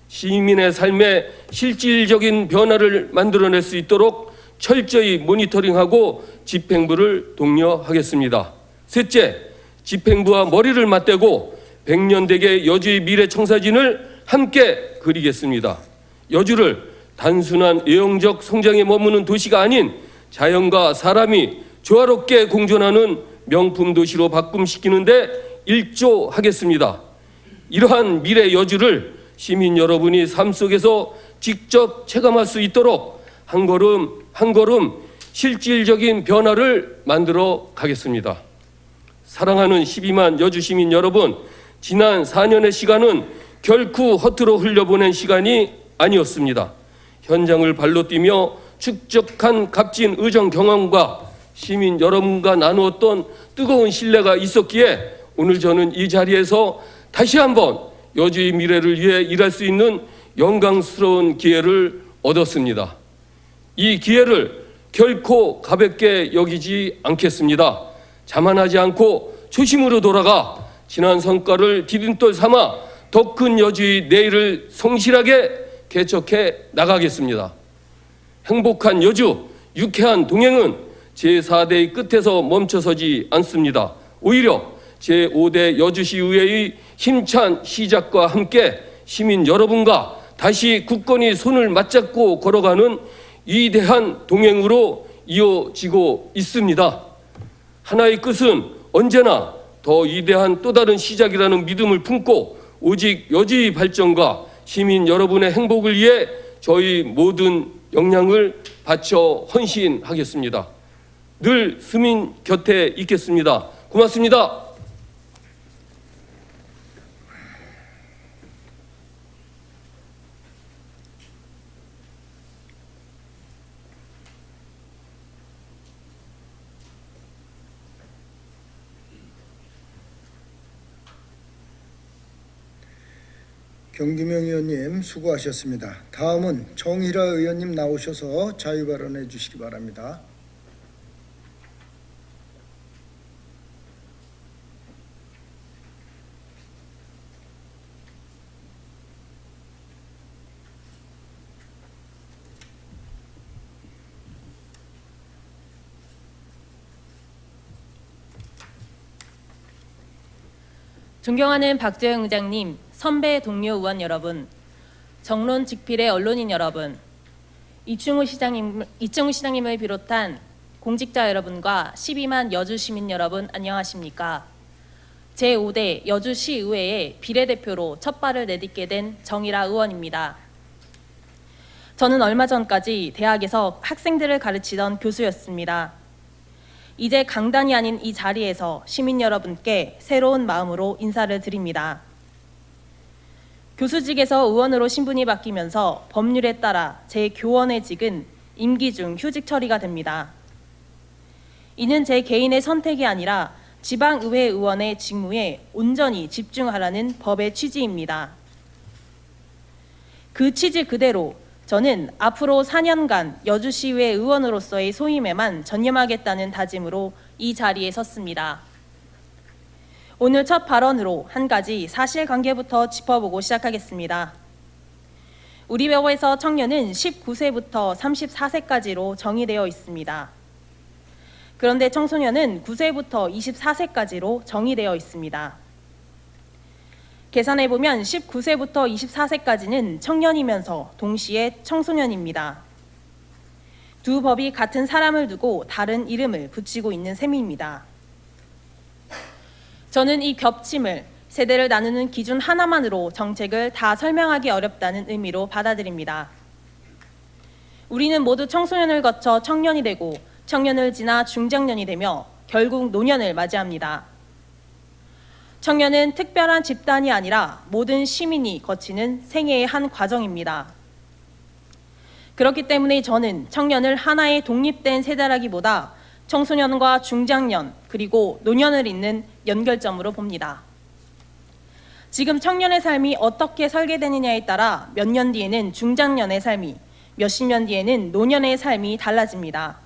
시민의 삶에 실질적인 변화를 만들어낼 수 있도록 철저히 모니터링하고 집행부를 독려하겠습니다. 셋째, 집행부와 머리를 맞대고 100년대계 여주의 미래 청사진을 함께 그리겠습니다. 여주를 단순한 외형적 성장에 머무는 도시가 아닌 자연과 사람이 조화롭게 공존하는 명품 도시로 바꿈시키는데 일조하겠습니다. 이러한 미래 여주를 시민 여러분이 삶 속에서 직접 체감할 수 있도록 한 걸음 한 걸음 실질적인 변화를 만들어 가겠습니다. 사랑하는 12만 여주 시민 여러분, 지난 4년의 시간은 결코 허투루 흘려보낸 시간이 아니었습니다. 현장을 발로 뛰며 축적한 값진 의정 경험과 시민 여러분과 나누었던 뜨거운 신뢰가 있었기에 오늘 저는 이 자리에서 다시 한번 여주의 미래를 위해 일할 수 있는 영광스러운 기회를 얻었습니다. 이 기회를 결코 가볍게 여기지 않겠습니다. 자만하지 않고 초심으로 돌아가 지난 성과를 디딤돌 삼아 더 큰 여주의 내일을 성실하게 개척해 나가겠습니다. 행복한 여주, 유쾌한 동행은 제4대의 끝에서 멈춰서지 않습니다. 오히려 제5대 여주시의회의 힘찬 시작과 함께 시민 여러분과 다시 굳건히 손을 맞잡고 걸어가는 위대한 동행으로 이어지고 있습니다. 하나의 끝은 언제나 더 위대한 또 다른 시작이라는 믿음을 품고 오직 여주의 발전과 시민 여러분의 행복을 위해 저희 모든 역량을 바쳐 헌신하겠습니다. 늘 시민 곁에 있겠습니다. 고맙습니다. 경규명 의원님 수고하셨습니다. 다음은 정희라 의원님 나오셔서 자유 발언해 주시기 바랍니다. 존경하는 박재영 의장님, 선배 동료 의원 여러분, 정론 직필의 언론인 여러분, 이충우 시장님을 비롯한 공직자 여러분과 12만 여주 시민 여러분 안녕하십니까? 제5대 여주시의회의 비례대표로 첫 발을 내딛게 된 정희라 의원입니다. 저는 얼마 전까지 대학에서 학생들을 가르치던 교수였습니다. 이제 강단이 아닌 이 자리에서 시민 여러분께 새로운 마음으로 인사를 드립니다. 교수직에서 의원으로 신분이 바뀌면서 법률에 따라 제 교원의직은 임기 중 휴직 처리가 됩니다. 이는 제 개인의 선택이 아니라 지방의회 의원의 직무에 온전히 집중하라는 법의 취지입니다. 그 취지 그대로 저는 앞으로 4년간 여주시의회 의원으로서의 소임에만 전념하겠다는 다짐으로 이 자리에 섰습니다. 오늘 첫 발언으로 한 가지 사실관계부터 짚어보고 시작하겠습니다. 우리 법에서 청년은 19세부터 34세까지로 정의되어 있습니다. 그런데 청소년은 9세부터 24세까지로 정의되어 있습니다. 계산해보면 19세부터 24세까지는 청년이면서 동시에 청소년입니다. 두 법이 같은 사람을 두고 다른 이름을 붙이고 있는 셈입니다. 저는 이 겹침을 세대를 나누는 기준 하나만으로 정책을 다 설명하기 어렵다는 의미로 받아들입니다. 우리는 모두 청소년을 거쳐 청년이 되고 청년을 지나 중장년이 되며 결국 노년을 맞이합니다. 청년은 특별한 집단이 아니라 모든 시민이 거치는 생애의 한 과정입니다. 그렇기 때문에 저는 청년을 하나의 독립된 세대라기보다 청소년과 중장년 그리고 노년을 잇는 연결점으로 봅니다. 지금 청년의 삶이 어떻게 설계되느냐에 따라 몇 년 뒤에는 중장년의 삶이, 몇십 년 뒤에는 노년의 삶이 달라집니다.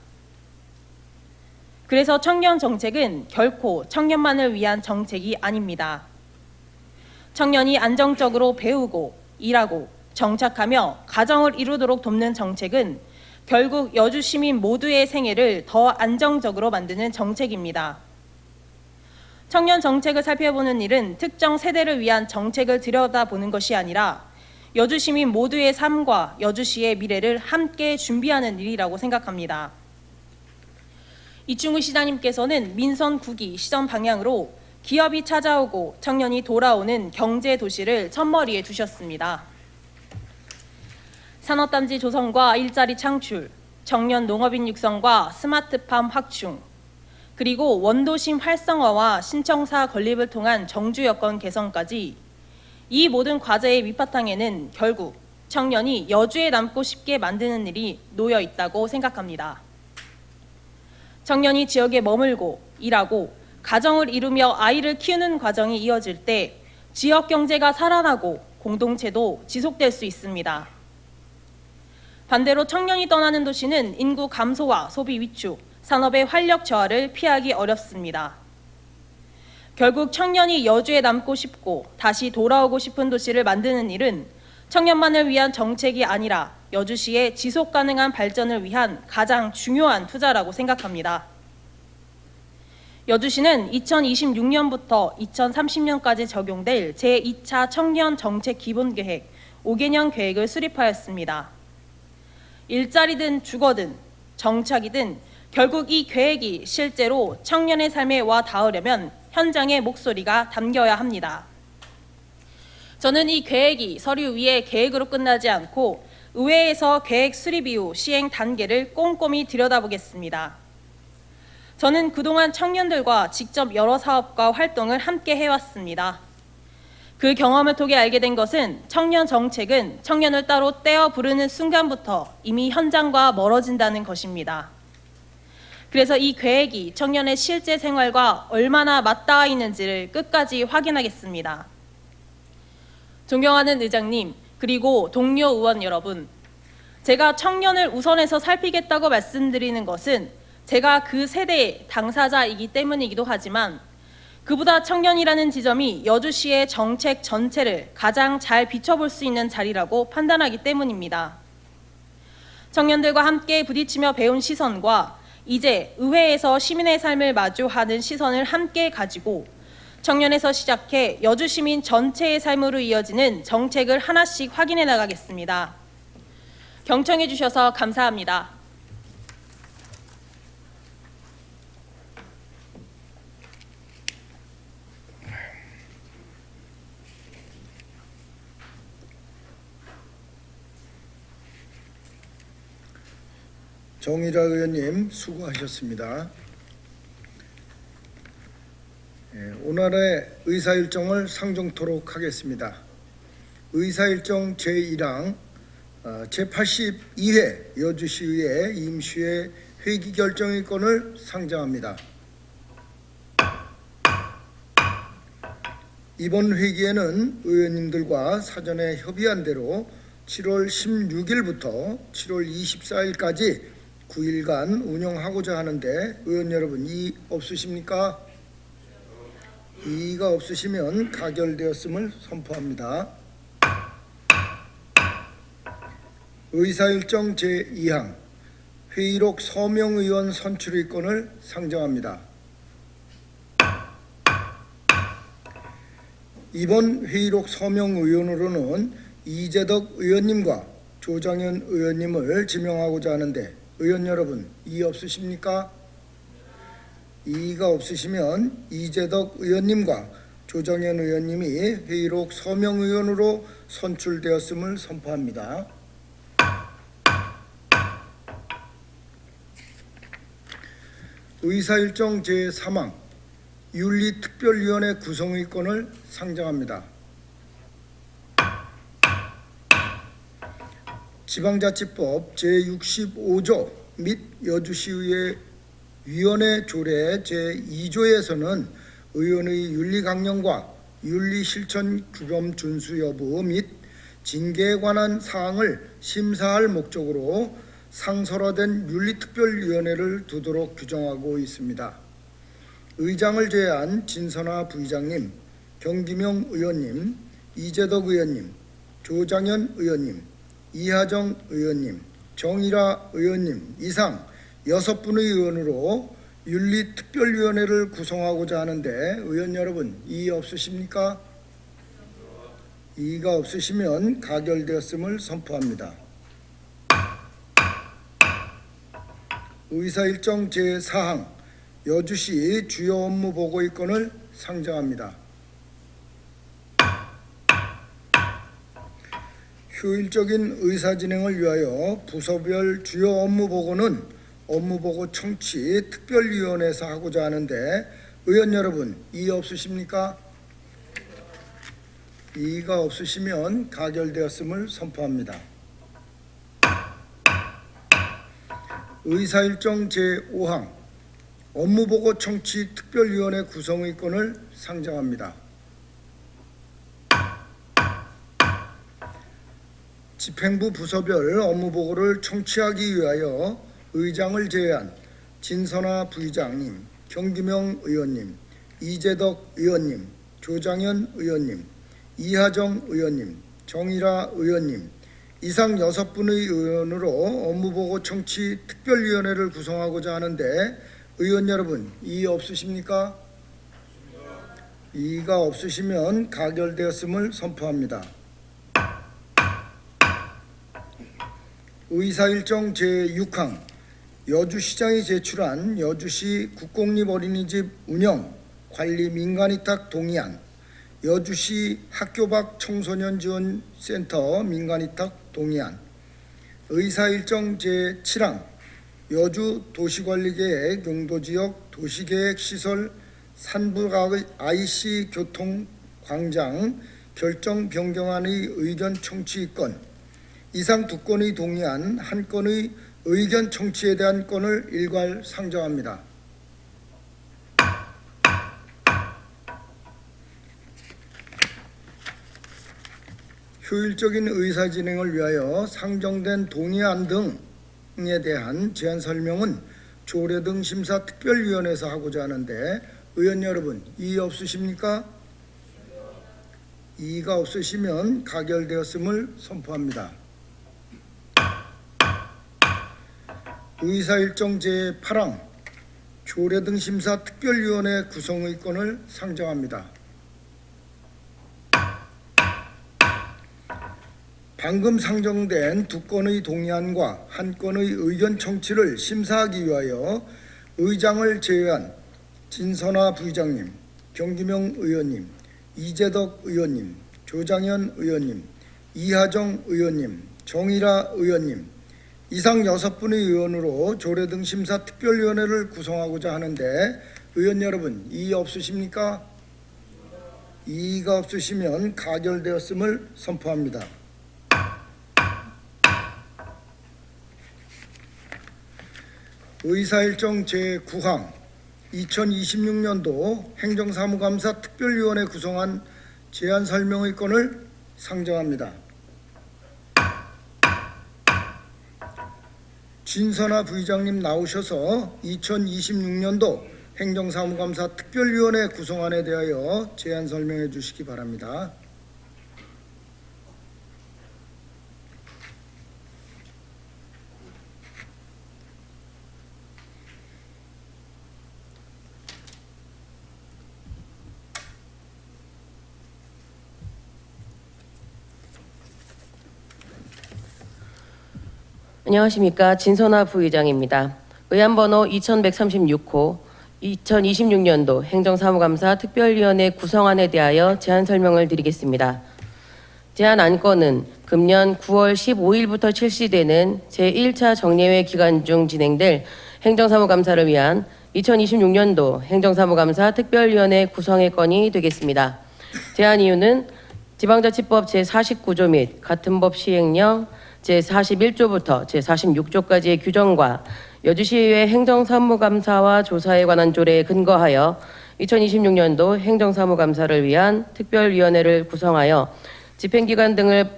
그래서 청년 정책은 결코 청년만을 위한 정책이 아닙니다. 청년이 안정적으로 배우고 일하고 정착하며 가정을 이루도록 돕는 정책은 결국 여주 시민 모두의 생애를 더 안정적으로 만드는 정책입니다. 청년 정책을 살펴보는 일은 특정 세대를 위한 정책을 들여다보는 것이 아니라 여주 시민 모두의 삶과 여주시의 미래를 함께 준비하는 일이라고 생각합니다. 이충우 시장님께서는 민선 9기 시정 방향으로 기업이 찾아오고 청년이 돌아오는 경제 도시를 첫머리에 두셨습니다. 산업단지 조성과 일자리 창출, 청년 농업인 육성과 스마트팜 확충, 그리고 원도심 활성화와 신청사 건립을 통한 정주 여건 개선까지 이 모든 과제의 밑바탕에는 결국 청년이 여주에 남고 싶게 만드는 일이 놓여 있다고 생각합니다. 청년이 지역에 머물고 일하고 가정을 이루며 아이를 키우는 과정이 이어질 때 지역 경제가 살아나고 공동체도 지속될 수 있습니다. 반대로 청년이 떠나는 도시는 인구 감소와 소비 위축, 산업의 활력 저하를 피하기 어렵습니다. 결국 청년이 여주에 남고 싶고 다시 돌아오고 싶은 도시를 만드는 일은 청년만을 위한 정책이 아니라 여주시의 지속 가능한 발전을 위한 가장 중요한 투자라고 생각합니다. 여주시는 2026년부터 2030년까지 적용될 제2차 청년 정책 기본계획 5개년 계획을 수립하였습니다. 일자리든 주거든 정착이든 결국 이 계획이 실제로 청년의 삶에 와 닿으려면 현장의 목소리가 담겨야 합니다. 저는 이 계획이 서류 위에 계획으로 끝나지 않고 의회에서 계획 수립 이후 시행 단계를 꼼꼼히 들여다보겠습니다. 저는 그동안 청년들과 직접 여러 사업과 활동을 함께 해왔습니다. 그 경험을 통해 알게 된 것은 청년 정책은 청년을 따로 떼어 부르는 순간부터 이미 현장과 멀어진다는 것입니다. 그래서 이 계획이 청년의 실제 생활과 얼마나 맞닿아 있는지를 끝까지 확인하겠습니다. 존경하는 의장님, 그리고 동료 의원 여러분, 제가 청년을 우선해서 살피겠다고 말씀드리는 것은 제가 그 세대의 당사자이기 때문이기도 하지만 그보다 청년이라는 지점이 여주시의 정책 전체를 가장 잘 비춰볼 수 있는 자리라고 판단하기 때문입니다. 청년들과 함께 부딪히며 배운 시선과 이제 의회에서 시민의 삶을 마주하는 시선을 함께 가지고 청년에서 시작해 여주 시민 전체의 삶으로 이어지는 정책을 하나씩 확인해 나가겠습니다. 경청해 주셔서 감사합니다. 정일화 의원님 수고하셨습니다. 오늘의 의사일정을 상정토록 하겠습니다. 의사일정 제1항 제82회 여주시의회 임시회 회기 결정의건을 상정합니다. 이번 회기에는 의원님들과 사전에 협의한 대로 7월 16일부터 7월 24일까지 9일간 운영하고자 하는데 의원 여러분 이의 없으십니까? 이의가 없으시면 가결되었음을 선포합니다. 의사일정 제2항 회의록 서명의원 선출의건을 상정합니다. 이번 회의록 서명의원으로는 이재덕 의원님과 조정현 의원님을 지명하고자 하는데 의원 여러분 이의 없으십니까? 이의가 없으시면 이재덕 의원님과 조정현 의원님이 회의록 서명의원으로 선출되었음을 선포합니다. 의사일정 제3항 윤리특별위원회 구성의건을 상정합니다. 지방자치법 제65조 및 여주시의회 위원회 조례 제2조에서는 의원의 윤리 강령과 윤리 실천 규범 준수 여부 및 징계에 관한 사항을 심사할 목적으로 상설화된 윤리특별위원회를 두도록 규정하고 있습니다. 의장을 제외한 진선화 부의장님, 경기명 의원님, 이재덕 의원님, 조장현 의원님, 이하정 의원님, 정일화 의원님 이상 6분의 의원으로 윤리특별위원회를 구성하고자 하는데 의원 여러분 이의 없으십니까? 이의가 없으시면 가결되었음을 선포합니다. 의사일정 제4항 여주시 주요 업무 보고의 건을 상정합니다. 효율적인 의사 진행을 위하여 부서별 주요 업무 보고는 업무보고 청취 특별위원회에서 하고자 하는데 의원 여러분 이의 없으십니까? 이의가 없으시면 가결되었음을 선포합니다. 의사일정 제5항 업무보고 청취 특별위원회 구성의 건을 상정합니다. 집행부 부서별 업무보고를 청취하기 위하여 의장을 제외한 진선화 부의장님, 경기명 의원님, 이재덕 의원님, 조장현 의원님, 이하정 의원님, 정일화 의원님 이상 6분의 의원으로 업무보고 청취 특별위원회를 구성하고자 하는데 의원 여러분 이의 없으십니까? 이의가 없으시면 가결되었음을 선포합니다. 의사일정 제6항 여주시장이 제출한 여주시 국공립 어린이집 운영 관리 민간위탁 동의안, 여주시 학교 밖 청소년 지원 센터 민간위탁 동의안, 의사일정 제7항 여주 도시관리계획 용도지역 도시계획시설 산부가의 IC 교통 광장 결정 변경안의 의견 청취 건, 이상 2건의 동의안 1건의 의견 청취에 대한 건을 일괄 상정합니다. 효율적인 의사 진행을 위하여 상정된 동의안 등에 대한 제안 설명은 조례 등 심사 특별위원회에서 하고자 하는데 의원 여러분 이의 없으십니까? 이의가 없으시면 가결되었음을 선포합니다. 의사일정 제8항 조례 등 심사 특별위원회 구성의 건을 상정합니다. 방금 상정된 2건의 동의안과 1건의 의견 청취를 심사하기 위하여 의장을 제외한 진선화 부의장님, 경기명 의원님, 이재덕 의원님, 조장현 의원님, 이하정 의원님, 정일화 의원님 이상 6분의 의원으로 조례 등 심사 특별위원회를 구성하고자 하는데 의원 여러분 이의 없으십니까? 이의가 없으시면 가결되었음을 선포합니다. 의사일정 제9항 2026년도 행정사무감사 특별위원회 구성안 제안 설명의 건을 상정합니다. 진선화 부의장님 나오셔서 2026년도 행정사무감사 특별위원회 구성안에 대하여 제안 설명해 주시기 바랍니다. 안녕하십니까. 진선화 부의장입니다. 의안번호 2136호 2026년도 행정사무감사 특별위원회 구성안에 대하여 제안 설명을 드리겠습니다. 제안 안건은 금년 9월 15일부터 실시되는 제1차 정례회 기간 중 진행될 행정사무감사를 위한 2026년도 행정사무감사 특별위원회 구성의 건이 되겠습니다. 제안 이유는 지방자치법 제49조 및 같은 법 시행령 제41조부터 제46조까지의 규정과 여주시의회 행정사무감사와 조사에 관한 조례에 근거하여 2026년도 행정사무감사를 위한 특별위원회를 구성하여 집행기관 등을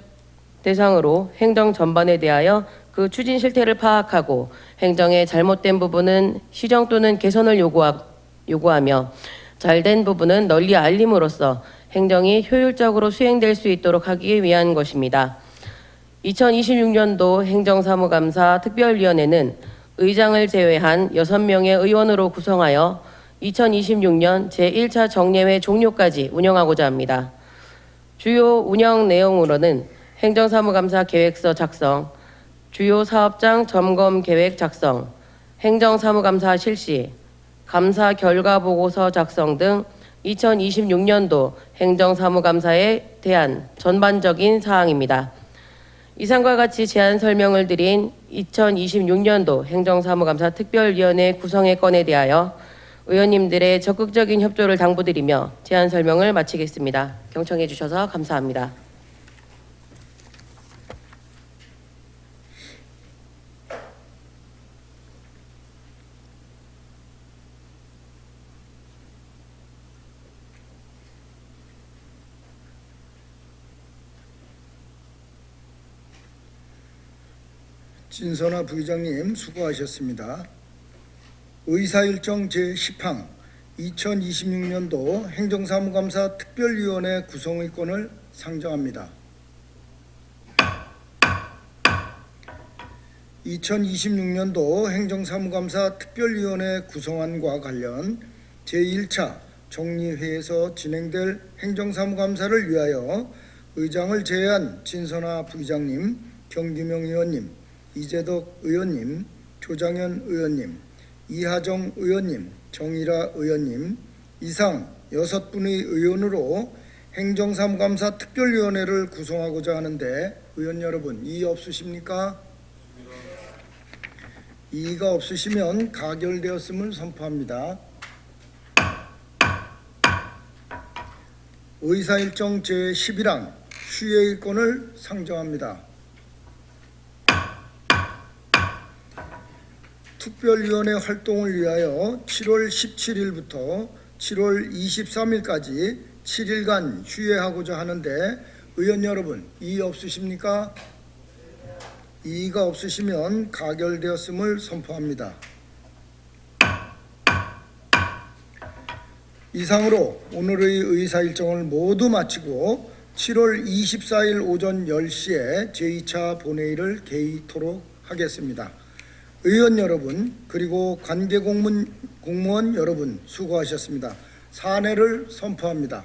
대상으로 행정 전반에 대하여 그 추진 실태를 파악하고 행정의 잘못된 부분은 시정 또는 개선을 요구하며 잘된 부분은 널리 알림으로써 행정이 효율적으로 수행될 수 있도록 하기 위한 것입니다. 2026년도 행정사무감사 특별위원회는 의장을 제외한 6명의 의원으로 구성하여 2026년 제1차 정례회 종료까지 운영하고자 합니다. 주요 운영 내용으로는 행정사무감사 계획서 작성, 주요 사업장 점검 계획 작성, 행정사무감사 실시, 감사 결과 보고서 작성 등 2026년도 행정사무감사에 대한 전반적인 사항입니다. 이상과 같이 제안 설명을 드린 2026년도 행정사무감사 특별위원회 구성의 건에 대하여 의원님들의 적극적인 협조를 당부드리며 제안 설명을 마치겠습니다. 경청해 주셔서 감사합니다. 진선아 부의장님 수고하셨습니다. 의사일정 제10항 2026년도 행정사무감사 특별위원회 구성의 건을 상정합니다. 2026년도 행정사무감사 특별위원회 구성안과 관련 제1차 정리회에서 진행될 행정사무감사를 위하여 의장을 제외한 진선아 부의장님, 경규명 의원님, 이재덕 의원님, 조장현 의원님, 이하정 의원님, 정일아 의원님 이상 6분의 의원으로 행정사무감사 특별위원회를 구성하고자 하는데 의원 여러분 이의 없으십니까? 이의가 없으시면 가결되었음을 선포합니다. 의사일정 제11항 휴회의 건을 상정합니다. 특별위원회 활동을 위하여 7월 17일부터 7월 23일까지 7일간 휴회하고자 하는데 의원 여러분 이의 없으십니까? 이의가 없으시면 가결되었음을 선포합니다. 이상으로 오늘의 의사 일정을 모두 마치고 7월 24일 오전 10시에 제2차 본회의를 개의토록 하겠습니다. 의원 여러분 그리고 관계 공무원 여러분 수고하셨습니다. 사내를 선포합니다.